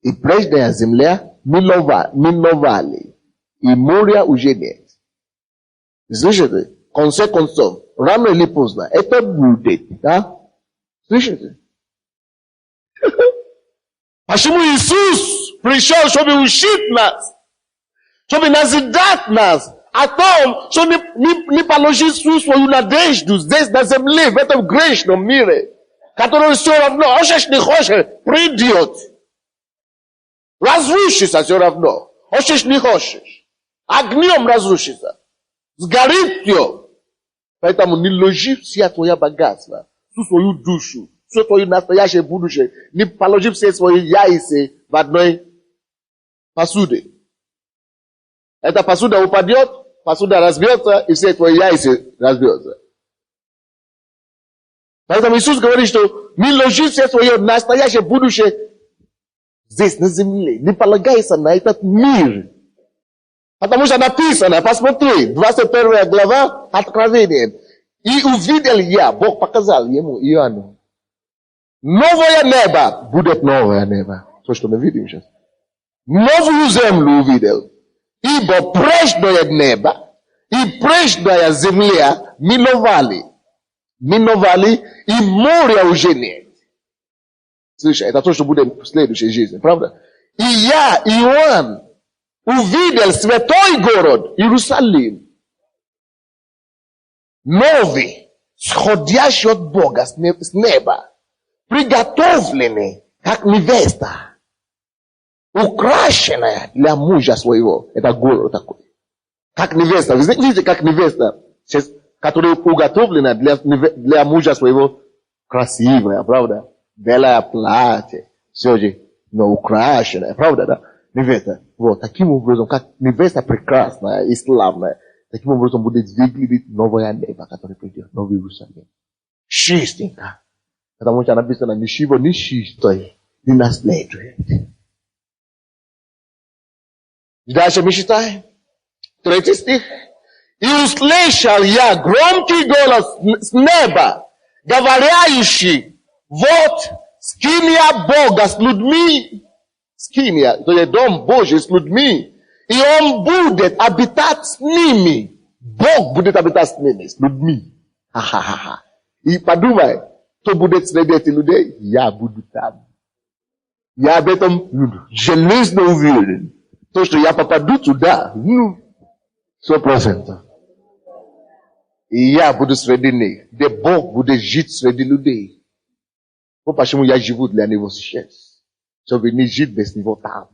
и прежняя земля миновали, и моря уже нет. Слышите? В конце концов, рано или поздно, это будет, да? Слышите? Почему Иисус пришел, чтобы учить нас, чтобы назидать нас о том, что не положить всю свою надежду здесь на земле, в этом грешном мире, который все равно, хочешь не хочешь, придет. Разрушится все равно. Хочешь не хочешь. Огнем разрушится. Сгорит все. Поэтому не ложи все твое богатство, всю свою душу, все твое настоящее будущее. Не положи все свои яйца в одной посуде. Эта посуда упадет, посуда разбьется, и все твои яйца разбьются. Поэтому Иисус говорит, что не ложи все свое настоящее будущее здесь, на земле. Не полагайся на этот мир. Потому что написано, посмотри, 21 глава Откровения. И увидел я, Бог показал ему, Иоанну, новое небо, будет новое небо. То, что мы видим сейчас. Новую землю увидел. Ибо прежнее небо и прежняя земля миновали. Миновали, и моря уже нет. Слышишь, это то, что будет в следующей жизни, правда? И я, Иоанн, увидел святой город Иерусалим, новый, сходящий от Бога с неба, приготовленный, как невеста, украшенная для мужа своего. Это город такой. Как невеста. Вы видите, как невеста, которая уготовлена для мужа своего, красивая, правда? Белое платье, все же, но украшенное, правда, да? Невеста. Вот, таким образом, как невеста прекрасная и славная, таким образом будет выглядеть новое небо, которое придет, новый Иерусалим. Чистенько. Потому что написано, ничего не чистое не наследует. Дальше мы читаем. 3 стих. И услышал я громкий голос с неба, говорящий, вот скиния Бога с людьми, скиния, то есть дом Божий с людьми, и Он будет обитать с ними. Бог будет обитать с ними, с людьми. Ха-ха-ха. И подумай, кто будет среди этих людей? Я буду там. Я об этом железно уверен. То, что я попаду туда, 100%. И я буду среди них, где Бог будет жить среди людей. Вот почему я живу для него сейчас. Чтобы не жить без него там.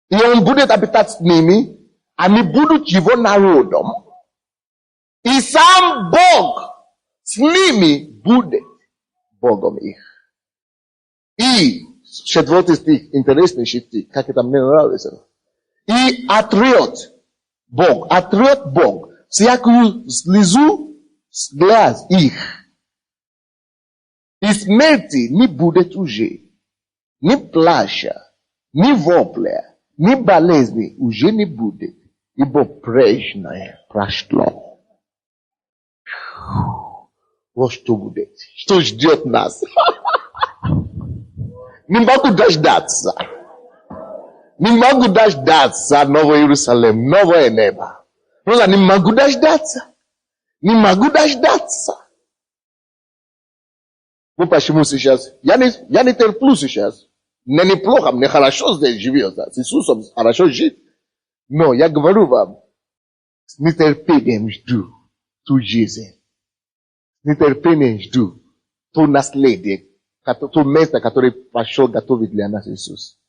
И он будет обитать с ними, они будут его народом. И сам Бог с ними будет Богом их. И 4 стих, интересный стих, как это мне нравится. И отрет Бог всякую слезу с глаз их. И смерти не будет уже, ни плача, ни вопля, ни болезни уже не будет, ибо прежнее прошло. Вот что будет, что ждет нас. Не могу дождаться. Не могу дождаться Нового Иерусалима, новое небо. Просто не могу дождаться. Не могу дождаться. Вот почему сейчас, я не терплю сейчас. Мне неплохо, мне хорошо здесь живется. С Иисусом хорошо жить. Но я говорю вам, с нетерпением жду ту жизнь. С нетерпением жду то наследие, то место, которое пошел готовить для нас Иисус.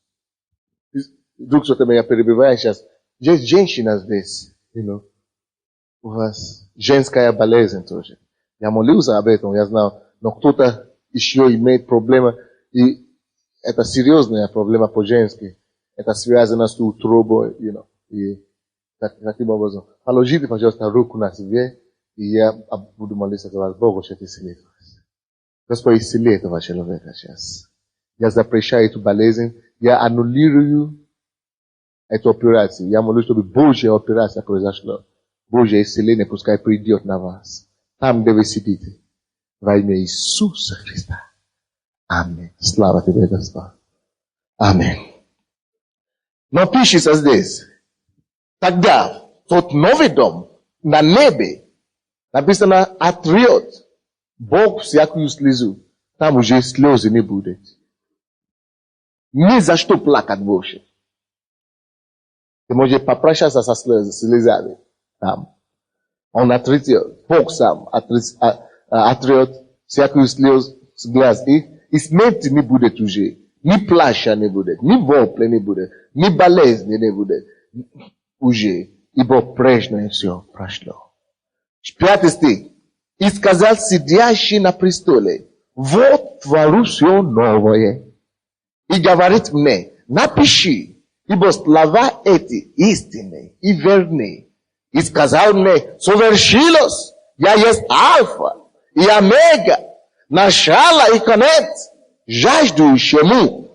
Вдруг что-то меня перебивает сейчас. Есть женщина здесь, у вас женская болезнь тоже. Я молился об этом, я знал, но кто-то еще имеет проблемы, и это серьезная проблема по-женски. Это связано с утробой, и таким образом. Положите, пожалуйста, руку на себе, и я буду молиться за вас. Бог исцелит вас. Господь исцели этого человека сейчас. Я запрещаю эту болезнь. Я аннулирую эту операцию. Я молюсь, чтобы Божья операция произошла. Божье исцеление пускай придет на вас. Там, где вы сидите. Во имя Иисуса Христа. Аминь. Слава тебе, Господь. Аминь. Но пишется здесь. Тогда тот новый дом на небе написано отрет Бог всякую слезу. Там уже слезы не будет. Ни за что плакать больше. Ты можешь попрощаться со слезами там. Он отрет, Бог сам отрет всякую слезу с глаз. И смерти не будет уже. Ни плача не будет, ни вопля не будет, ни болезни не будет. Уже. Ибо прежнее все прошло. 5 стих. И сказал сидящий на престоле: вот творю все новое. И говорит мне: напиши, ибо слова эти истинные и верные. И сказал мне: совершилось, я есть Альфа и Омега, начало и конец. Жаждущему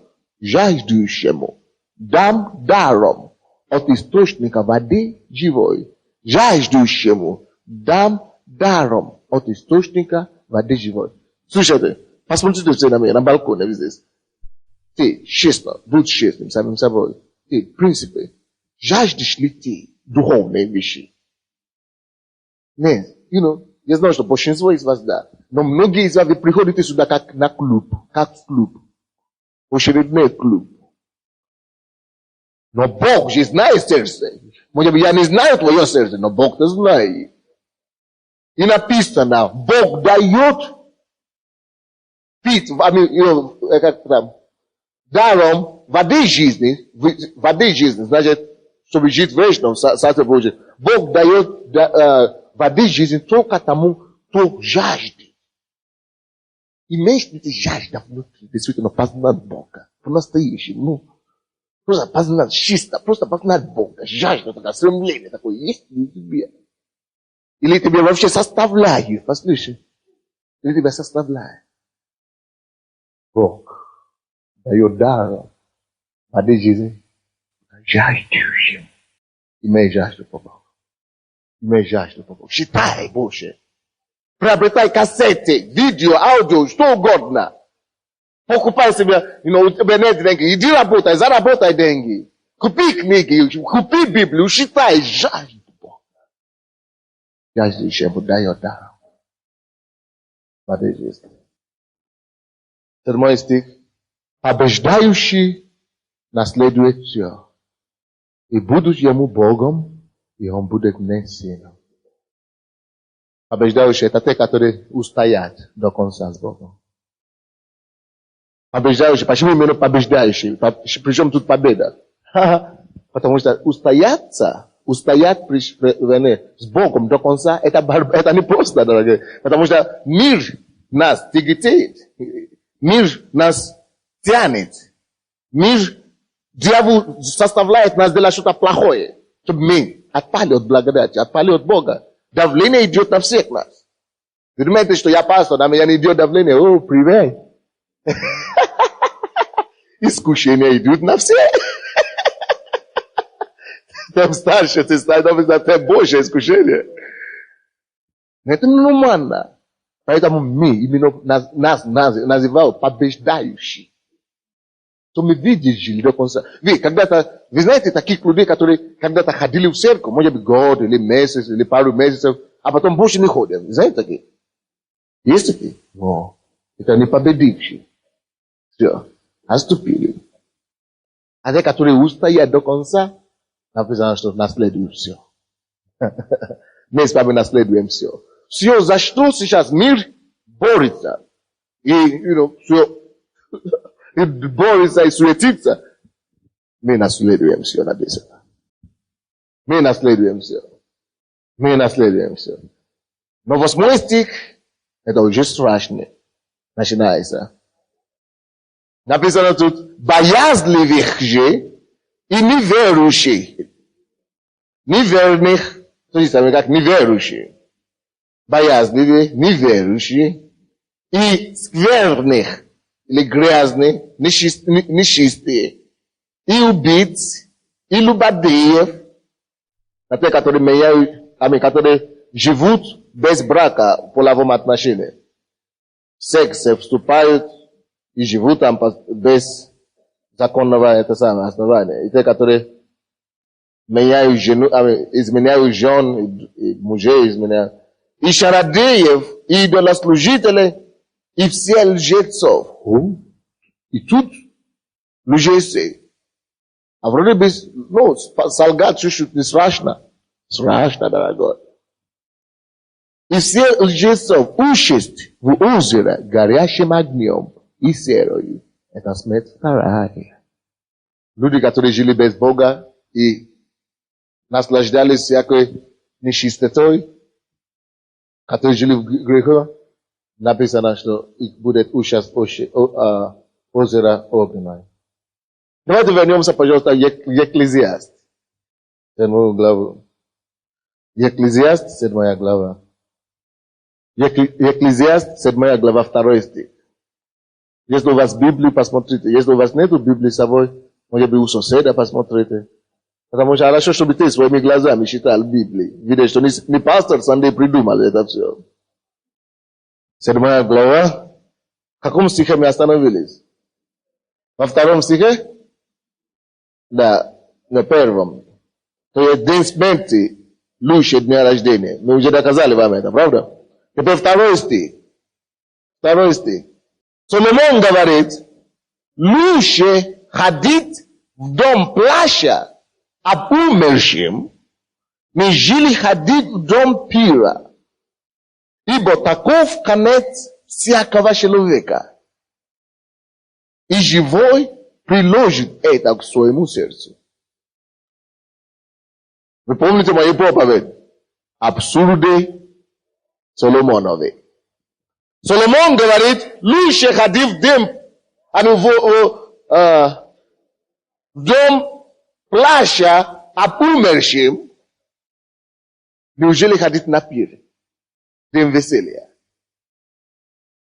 дам даром от источника воды живой. Жаждущему дам даром от источника воды живой. Слушайте, посмотрите все на меня, на балконе здесь. Ты честно, будь честным самим собой. Ты, в принципе, жаждешь ли ты духовные вещи? Нет, я знаю, что большинство из вас да. Но многие из вас вы приходите сюда как на клуб, как в клуб. Очередной клуб. Но Бог же знает сердце. Может быть, я не знаю твое сердце, но Бог-то знает. И написано, Бог дает пить, как там, даром воды жизни, значит, чтобы жить в вечном Царстве Божьем. Бог дает воды жизни только тому, кто жаждет. Имеешь ли ты жажда внутри, действительно, познать Бога? По-настоящему, просто познать чисто, просто познать Бога. Жажда такая, стремление такое, есть ли у тебя? Или тебе вообще составляют, послушай. Или тебя составляют. Бог дает даром воды жизни жаждущим. Имей жажду по Богу. Имей жажду по Богу. Считай больше. Приобретай кассеты, видео, аудио, что угодно. Покупай себе, у тебя нет деньги. Иди работай, заработай деньги. Купи книги, купи Библию, считай жажду Бога. Жаждущему дает даром воды жизни. 7 стих. Побеждающий наследует все. И будут ему Богом, и он будет мне сыном. Побеждающие — это те, которые устоят до конца с Богом. Побеждающие. Почему именно побеждающие? Причем тут победа? Потому что устоять с Богом до конца, это не просто, дорогие. Потому что мир нас тяготеет. Мир нас тянет. Дьявол составляет нас делать что-то плохое. Чтобы мы отпали от благодати, отпали от Бога. Давление идет на всех нас. Вы думаете, что я пастор, на меня не идет давление? О, привет. Искушения идут на всех. Тем старше ты становишься, тем больше искушения. Это нормально. Поэтому мы именно нас называют побеждающие. То мы видели до конца. Вы знаете таких людей, которые когда-то ходили в церковь, может быть, год, или месяц, или пару месяцев, а потом больше не ходят. Знаете такие? Есть такие? Но это не победившие. Все. Отступили. А те, которые устоят до конца, написано, что наследуют все. Мы с вами наследуем все. Все, за что сейчас мир борется. И, все. И борется и суетится. Мы наследуем все написано. Мы наследуем все. Мы наследуем все. Но 8 стих, это уже страшно. Начинается. Написано тут, боязливых же и неверующих. Неверных, то есть как неверующие. Боязливые, неверующие и скверных, или грязных, нечистые, и убийц, и любодеев, те, которые живут без брака в половом отношении. Секс вступают и живут там без законного основания. И те, которые изменяют жен, и мужей изменяют. И шарадеев, и идолослужителей, и все лжецов. И тут лжецы. А вроде бы, солгать чуть-чуть не страшно. Страшно, дорогой. И все лжецов участь в озере горящим огнем и серою. Это смерть вторая. Люди, которые жили без Бога и наслаждались всякой нечистотой, которые жили в греху, написано, что их будет участь озеро огненное. Давайте вернемся, пожалуйста, в Екклезиаст. 7 главу. Екклезиаст, 7 глава. Екклезиаст, 7 глава, 2 стих. Если у вас Библия, посмотрите. Если у вас нету Библии с собой, может быть, у соседа посмотрите. Потому что хорошо, чтобы ты своими глазами читал Библию. Видишь, что не пастор Сандей придумал это все. 7 глава. В каком стихе мы остановились? Во 2 стихе? Да, на 1. То есть день смерти лучше дня рождения. Мы уже доказали вам это, правда? Теперь 2 стих. 2 стих. Соломон говорит, лучше ходить в дом плача об умершем, нежели ходить в дом пира. Ибо таков конец всякого человека. И живой приложит это к своему сердцу. Вы помните мою проповедь? Абсурды Соломоновы. Соломон говорит, лучше ходить в дом плача об умершем, неужели ходить на пир, день веселья.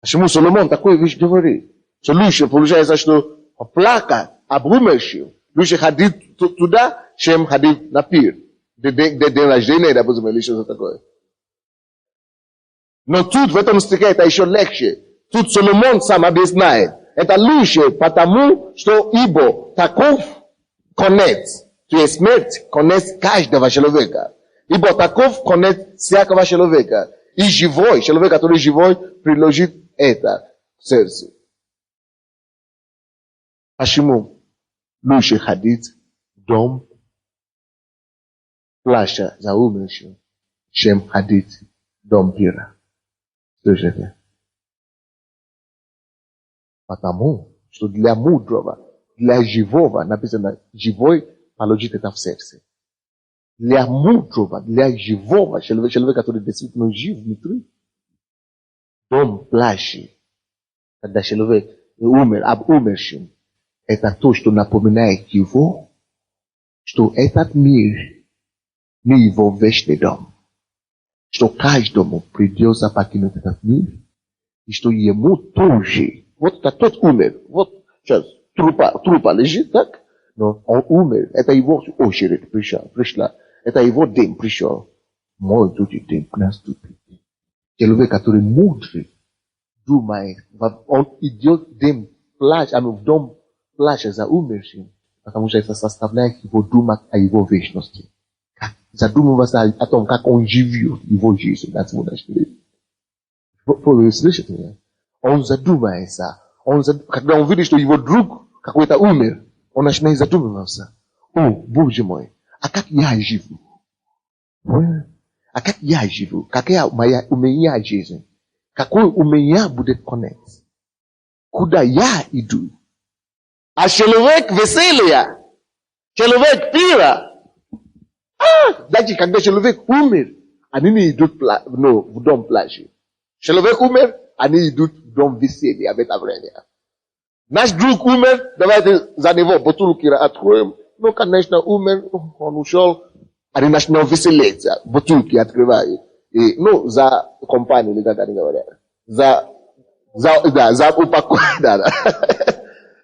Почему Соломон такую вещь говорит? Что лучше получается, что плакать об умершем, лучше ходить туда, чем ходить на пир. День рождения, допустим, или что-то такое. Но тут, в этом стихе, это еще легче. Тут Соломон сам объясняет. Это лучше, потому что ибо таков конец, то есть смерть, конец каждого человека. Ибо таков конец всякого человека. И живой, человек, который живой, приложит это к сердцу. Почему лучше ходить в дом плача за умершим, чем ходить в дом пира? Слышите? Потому что для мудрого, для живого, написано, живой положит это в сердце. Для мудрого, для живого человека, который действительно жив внутри, дом плача, когда человек умер, об умершем, это то, что напоминает его, что этот мир не его вечный дом. Что каждому придется покинуть этот мир, и что ему тоже, вот это тот умер, вот сейчас трупа лежит, так? Но он умер, это его очередь пришла, это его день пришел. Мой тут день наступит. Человек, который мудрый, думает, он идет в дом плача за умершим, потому что это составляет его думать о его вечности. Задумываться о том, как он живет его жизнь на сегодняшний. Вы слышите меня? Он задумается. Когда он видит, что его друг какой-то умер, он начинает задумываться. О, Боже мой, а как я живу? А как я живу? Какая у меня жизнь? Какой у меня будет конец? Куда я иду? А человек веселья, человек пира, значит, когда человек умер, они не идут в дом плача. Человек умер, они идут в дом веселья в это время. Наш друг умер, давайте за него бутылки откроем. Ну, конечно, умер, он ушел, они начинают веселиться, бутылки открывают. И, за компанию, или как они говорят, за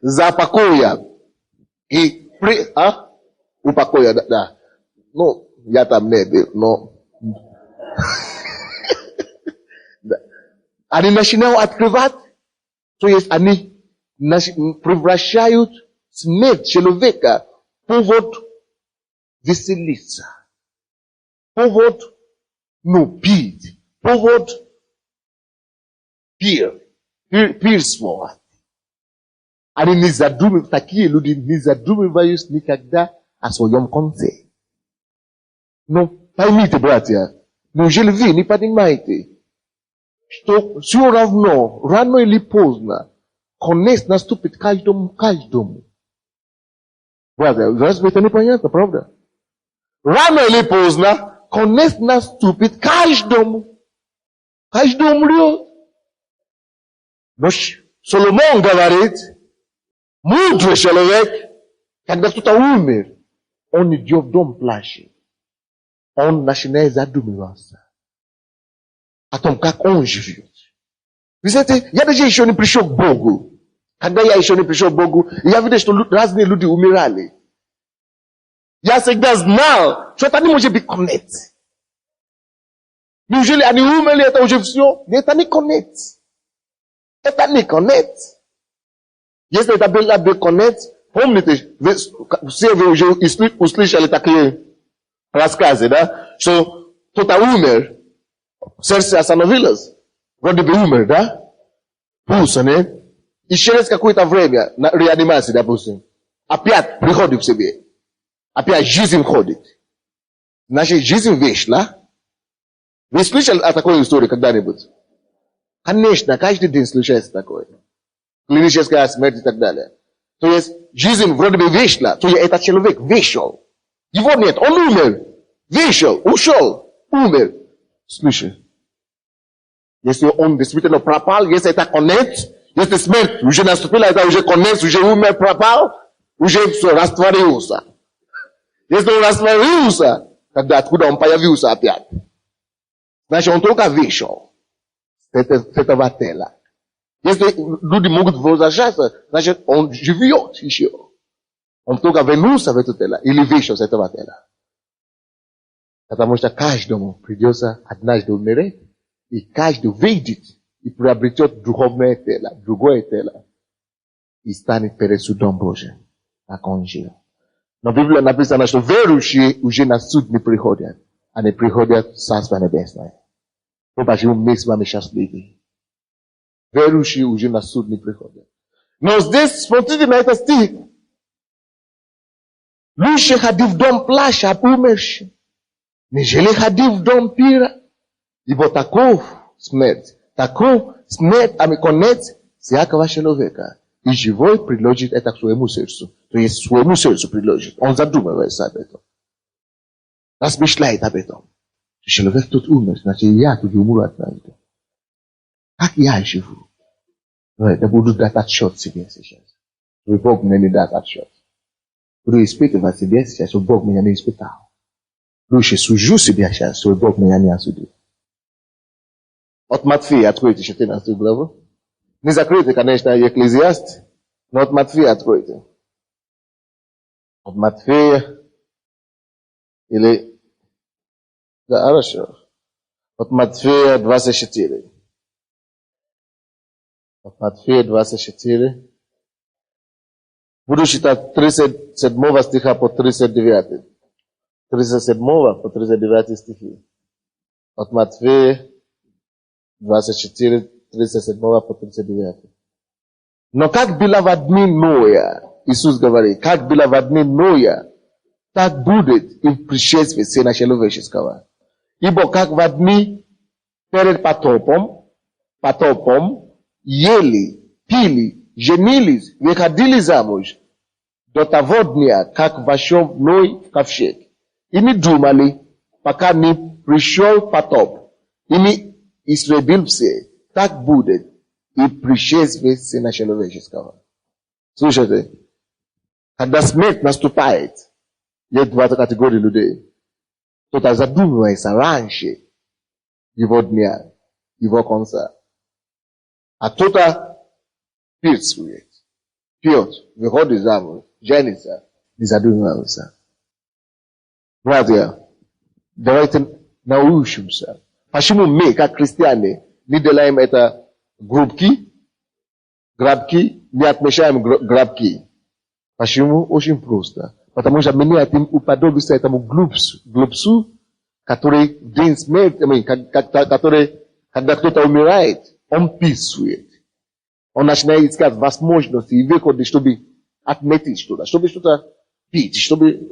Zapakoya. И упокоя, да. Ну, я там не был, но... Они начинают открывать, то есть они превращают смерть человека в повод веселиться, повод, пить, повод пирствовать. Они не задумываются, такие люди не задумываются никогда о своем конце. Но поймите, братья, неужели вы не понимаете, что все равно, рано или поздно, конец наступит каждому. Братья, разве это непонятно, правда? Рано или поздно, конец наступит каждому. Каждый умрет. Но Соломон говорит, мудрый человек, когда кто-то умер, он идет в дом плачет. Он начинает задумываться о том, как он живет. Вы знаете, я даже еще не пришел к Богу. Когда я еще не пришел к Богу, я видел, что разные люди умирали. Я всегда знал, что это не может быть конец. Неужели они умерли, это уже все? Это не конец. Это не конец. Если это был конец, помните, все вы уже услышали такие рассказы, да? Что кто-то умер, сердце остановилось, вроде бы умер, да? Пульс, не? И через какое-то время, на реанимации, допустим, опять приходит к себе. Опять жизнь ходит. Значит, жизнь вышла. Вы слышали о такой истории когда-нибудь? Конечно, каждый день случается такое. Клиническая смерть и так далее. То есть, жизнь вроде бы вышла, то есть этот человек вышел. Его нет, он умер. Вышел, ушел, умер. Слушай, если он действительно пропал, если это конец, если смерть уже наступила, это уже конец, уже умер, пропал, уже все растворился. Если он растворился, тогда откуда он появился опять? Значит, он только вышел с этого тела. Если люди могут возвращаться, значит, он живет еще. Он только вернулся в это тело или вышел с этого тела. Потому что каждому придется однажды умереть, и каждый выйдет и приобретет духовное тело, другое тело, и станет перед судом Божьим, как он жил. Но в Библии написано, что верующие уже на суд не приходят, они приходят в Царство Небесное. Почему мы с вами счастливы? Верующие уже на суд не приходят. Но здесь, смотрите на этот стих. Лучше ходить в дом плача об умершем, нежели ходить в дом пира. Ибо таков смерть, конец всякого человека. И живой приложит это к своему сердцу. То есть своему сердцу приложит. Он задумывается об этом. Размышляет об этом. Человек тут умер, значит я тут умру однажды. Как я живу? Я буду дать отчет себе сейчас. И Бог мне не даст отчет. Буду испытывать себя сейчас, что Бог меня не испытал. Лучше сужу себя сейчас, что Бог меня не осудил. От Матфея откройте 14 главу. Не закройте, конечно, Екклезиаст, но от Матфея откройте. От Матфея или... Да, хорошо. От Матфея 24. От Матфея 24. Буду читать 37 стиха по 39. 37 по 39 стихи. От Матфея 24, 37 по 39. Но как было в дни Ноя, Иисус говорит, как было в дни Ноя, так будет и в пришествии Сына Человеческого. Ибо как в дни перед потопом, ели, пили, женились, выходили замуж, до того дня, как вошел Ной в ковчег. И не думали, пока не пришел потоп, и не истребил все. Так будет и пришествие Сына Человеческого. Слушайте, когда смерть наступает, есть два категории людей. Кто-то задумывается раньше его дня, его конца. А кто-то пирсует, пьет, выходит замуж, женится, не задумывается. Братья, давайте научимся. Почему мы, как христиане, не делаем это грабки, не отмечаем грабки? Почему? Очень просто. Потому что мы не хотим уподобиться этому глупцу, который в день смерти, который, когда кто-то умирает, он писает. Он начинает искать возможности и выходы, чтобы отметить что-то, чтобы что-то пить, чтобы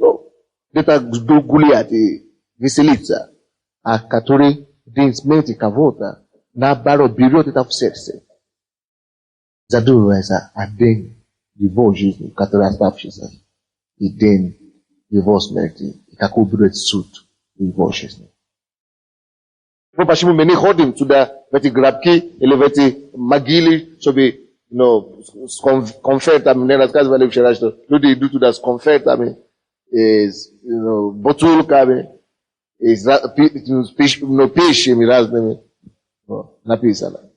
где-то гулять и веселиться. А который в день смерти кого-то, наоборот, берет это в сердце. Задумывается о день его жизни, который оставшийся, и день его смерти, и какой будет суд в его жизни. Вот почему мы не ходим туда, в эти гробки или в эти могилы, чтобы, с конфетами. Мне рассказывали вчера, что люди идут туда с конфетами, с бутылками, с пищами разными. Написано.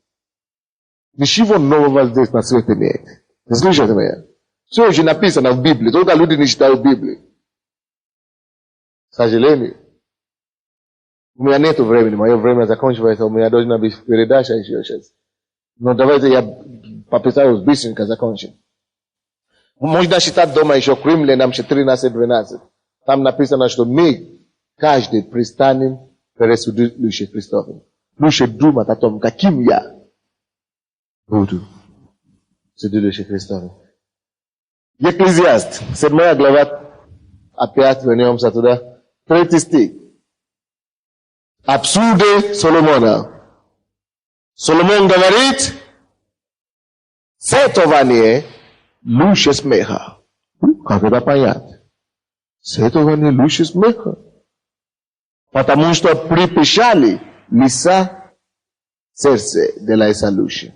Ничего нового здесь на свете нет. Вы слышите меня? Все уже написано в Библии, только люди не читают Библию. К сожалению. У меня нет времени, мое время заканчивается, у меня должна быть передача еще сейчас. Но давайте я попытаюсь быстренько закончить. Можно читать дома еще к Римлянам 13-12. Там написано, что мы, каждый, предстанем перед судилищем Христовым. Лучше думать о том, каким я буду в судилище Христовым. Екклезиаст, 7 глава, опять вернемся туда, 3 стих. Об суде Соломона. Соломон говорит, сетование лучше смеха. Как это понять? Сетование лучше смеха. Потому что при печали лица сердце делается лучше.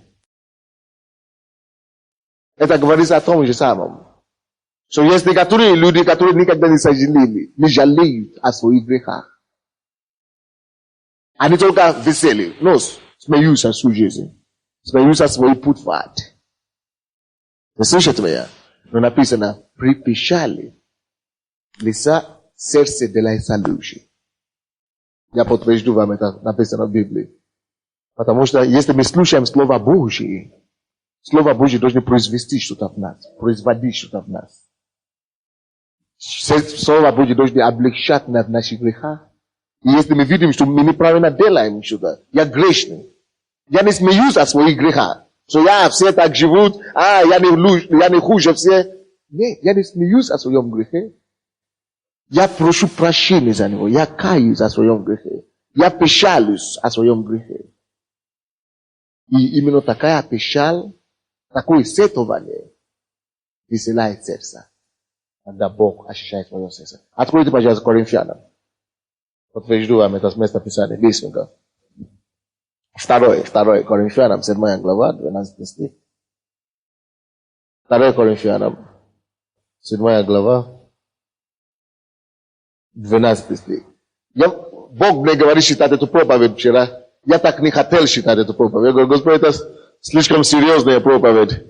Это говорится о том же самом. Что есть некоторые люди, которые никогда не жалеют о своих грехах. Они только весели, но смеются о своей жизни. Смеются о своей путь в ад. Вы слышите меня? Но написано, при печали лица сердце делается лучше. Я подтвержду вам, это написано в Библии. Потому что если мы слушаем Слово Божье, Слово Божье должно произвести что-то в нас, производить что-то в нас. Слово Божье должно облегчать наши греха. И если мы видим, что мы неправильно делаем что-то, я грешный. Я не смеюсь о своих грехах. Что все так живут, я не хуже все. Нет, я не смеюсь о своем грехе. Я прошу прощения за него. Я каюсь о своем грехе. Я печалюсь о своем грехе. И именно такая печаль, такое сетование веселяет сердце. Когда Бог ощущает свое сердце. Откройте, пожалуйста, Коринфянам. Подтвержду вам это место Писания. Быстренько. 2 Коринфянам, 7 глава, 12 стих. 2 Коринфянам, 7 глава, 12 стих. Бог мне говорит читать эту проповедь вчера. Я так не хотел читать эту проповедь. Я говорю, Господь, это слишком серьезная проповедь.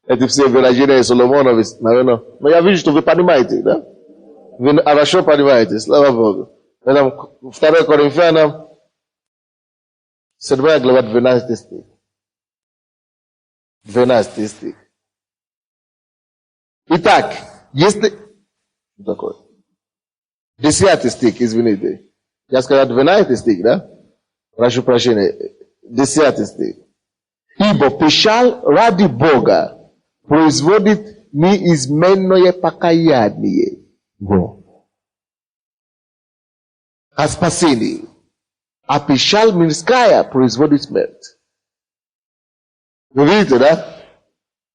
Эти все выражения Соломона, наверное. Но я вижу, что вы понимаете, да? Вы хорошо понимаете, слава Богу. 2 Коринфянам, 7 глава, 12 стих. 12 стих. Итак, если... Что такое? 10 стих, извините. Я сказал 12 стих, да? Прошу прощения. 10 стих. Ибо печаль ради Бога производит неизменное покаяние. О спасении. А печаль мирская производит смерть. Вы видите, да?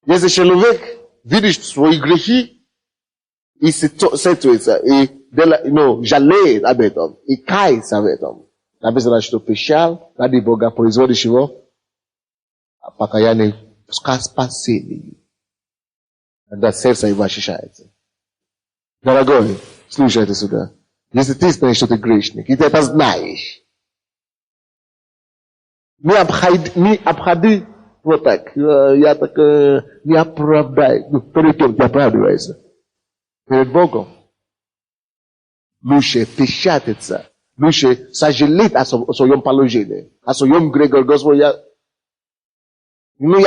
Если человек видит свои грехи и сетуется, и жалеет об этом, и кается об этом, написано, что печаль ради Бога производит чего? Покаяние к спасению. Когда сердце его ощущается. Дорогой, слушайте сюда. Если ты знаешь, что ты грешник, и ты это знаешь, не обходи Вот так. Я так не оправдаю. Ну, перед кем ты оправдываешься? Перед Богом. Лучше печататься. Лучше сожалеть о своем положении. О своем грехе. Господь, я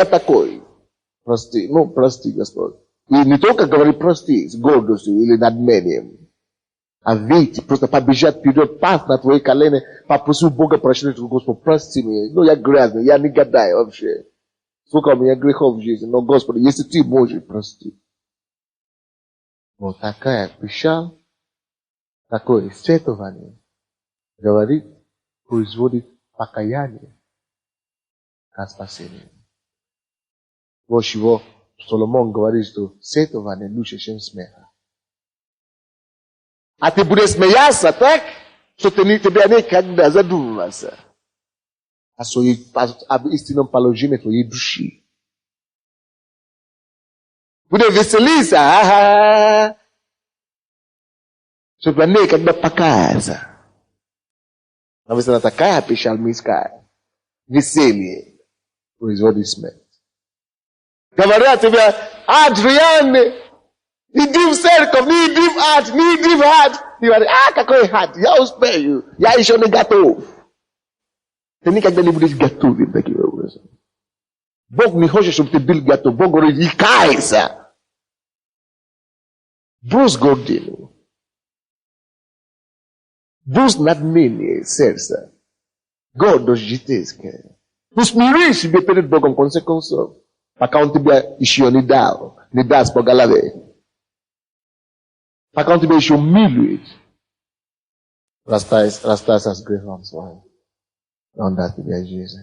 такой. Прости. Прости, Господь. И не только говорить прости с гордостью или надмением. А ведь просто побежать вперед, пасть на твои колени, попросить Бога прощения, Господь, прости меня. Я грязный, я негодяй вообще. Сколько у меня грехов в жизни. Но, Господи, если ты можешь, прости. Вот такая печаль, такое сетование, говорит, производит покаяние к спасению. Вот чего Соломон говорит, что сетование лучше, чем смеха. А ты будешь смеяться так, что тебя никогда задумываться об истинном положении твоей души. Будешь веселиться, чтобы никогда покаяться. Написано, такая печаль мирская, веселье производит смерть. Говорят тебе, Адриан, иди в церковь, не иди в ад, не иди в ад. Ты говоришь, какой ад, я успею, я еще не готов. Ты никогда не будешь готовым таким образом. Бог не хочет, чтобы ты был готов. Бог говорит, и кайся. Брось гордыню. Брось надмение сердца. Гордость житейская. Ну смири себе перед Богом, в конце концов. Пока Он тебя еще не дал. Не даст по голове. Пока Он тебя еще милует. Расстайся с грехом своим. Он даст тебе жизнь.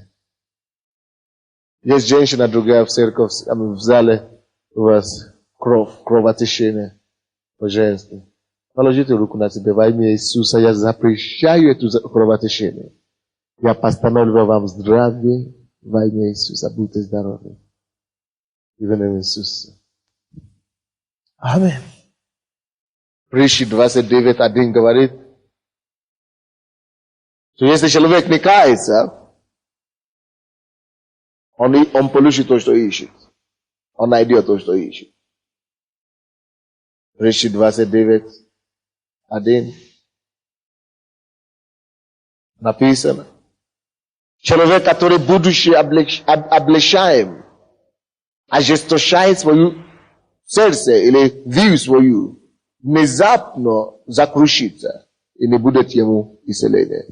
Есть женщина другая в церковь, в зале, у вас кровотечение, пожалуйста. Положите руку на себя во имя Иисуса, я запрещаю это кровотечение. Я постановляю вам здравие во имя Иисуса. Будьте здоровы. В имя Иисуса. Аминь. Притчи 29:1 говорит, что если человек не кается, он получит то, что ищет. Он найдет то, что ищет. Притчи 29:1 написано. Человек, который будучи облегчаем, ожесточает свою сердце или вину свою, внезапно закрушится и не будет ему исцеления.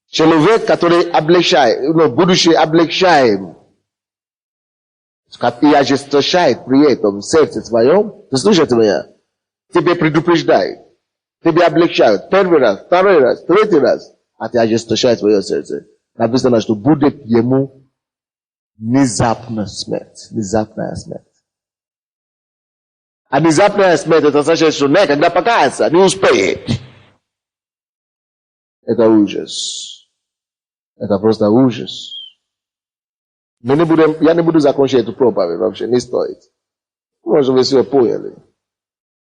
Человек, который облегчает, будучи облегчаем, и ожесточает при этом в сердце своем, ты слушайте меня, тебе предупреждает, тебе облегчают первый раз, второй раз, третий раз, а ты ожесточаешь свое сердце. Написано, что будет ему внезапная смерть. Внезапная смерть. А внезапная смерть, это значит, что когда покаяться, не успеет. Это ужас. Это просто ужас. Я не буду закончить эту проповедь вообще, не стоит. Может, вы все поняли.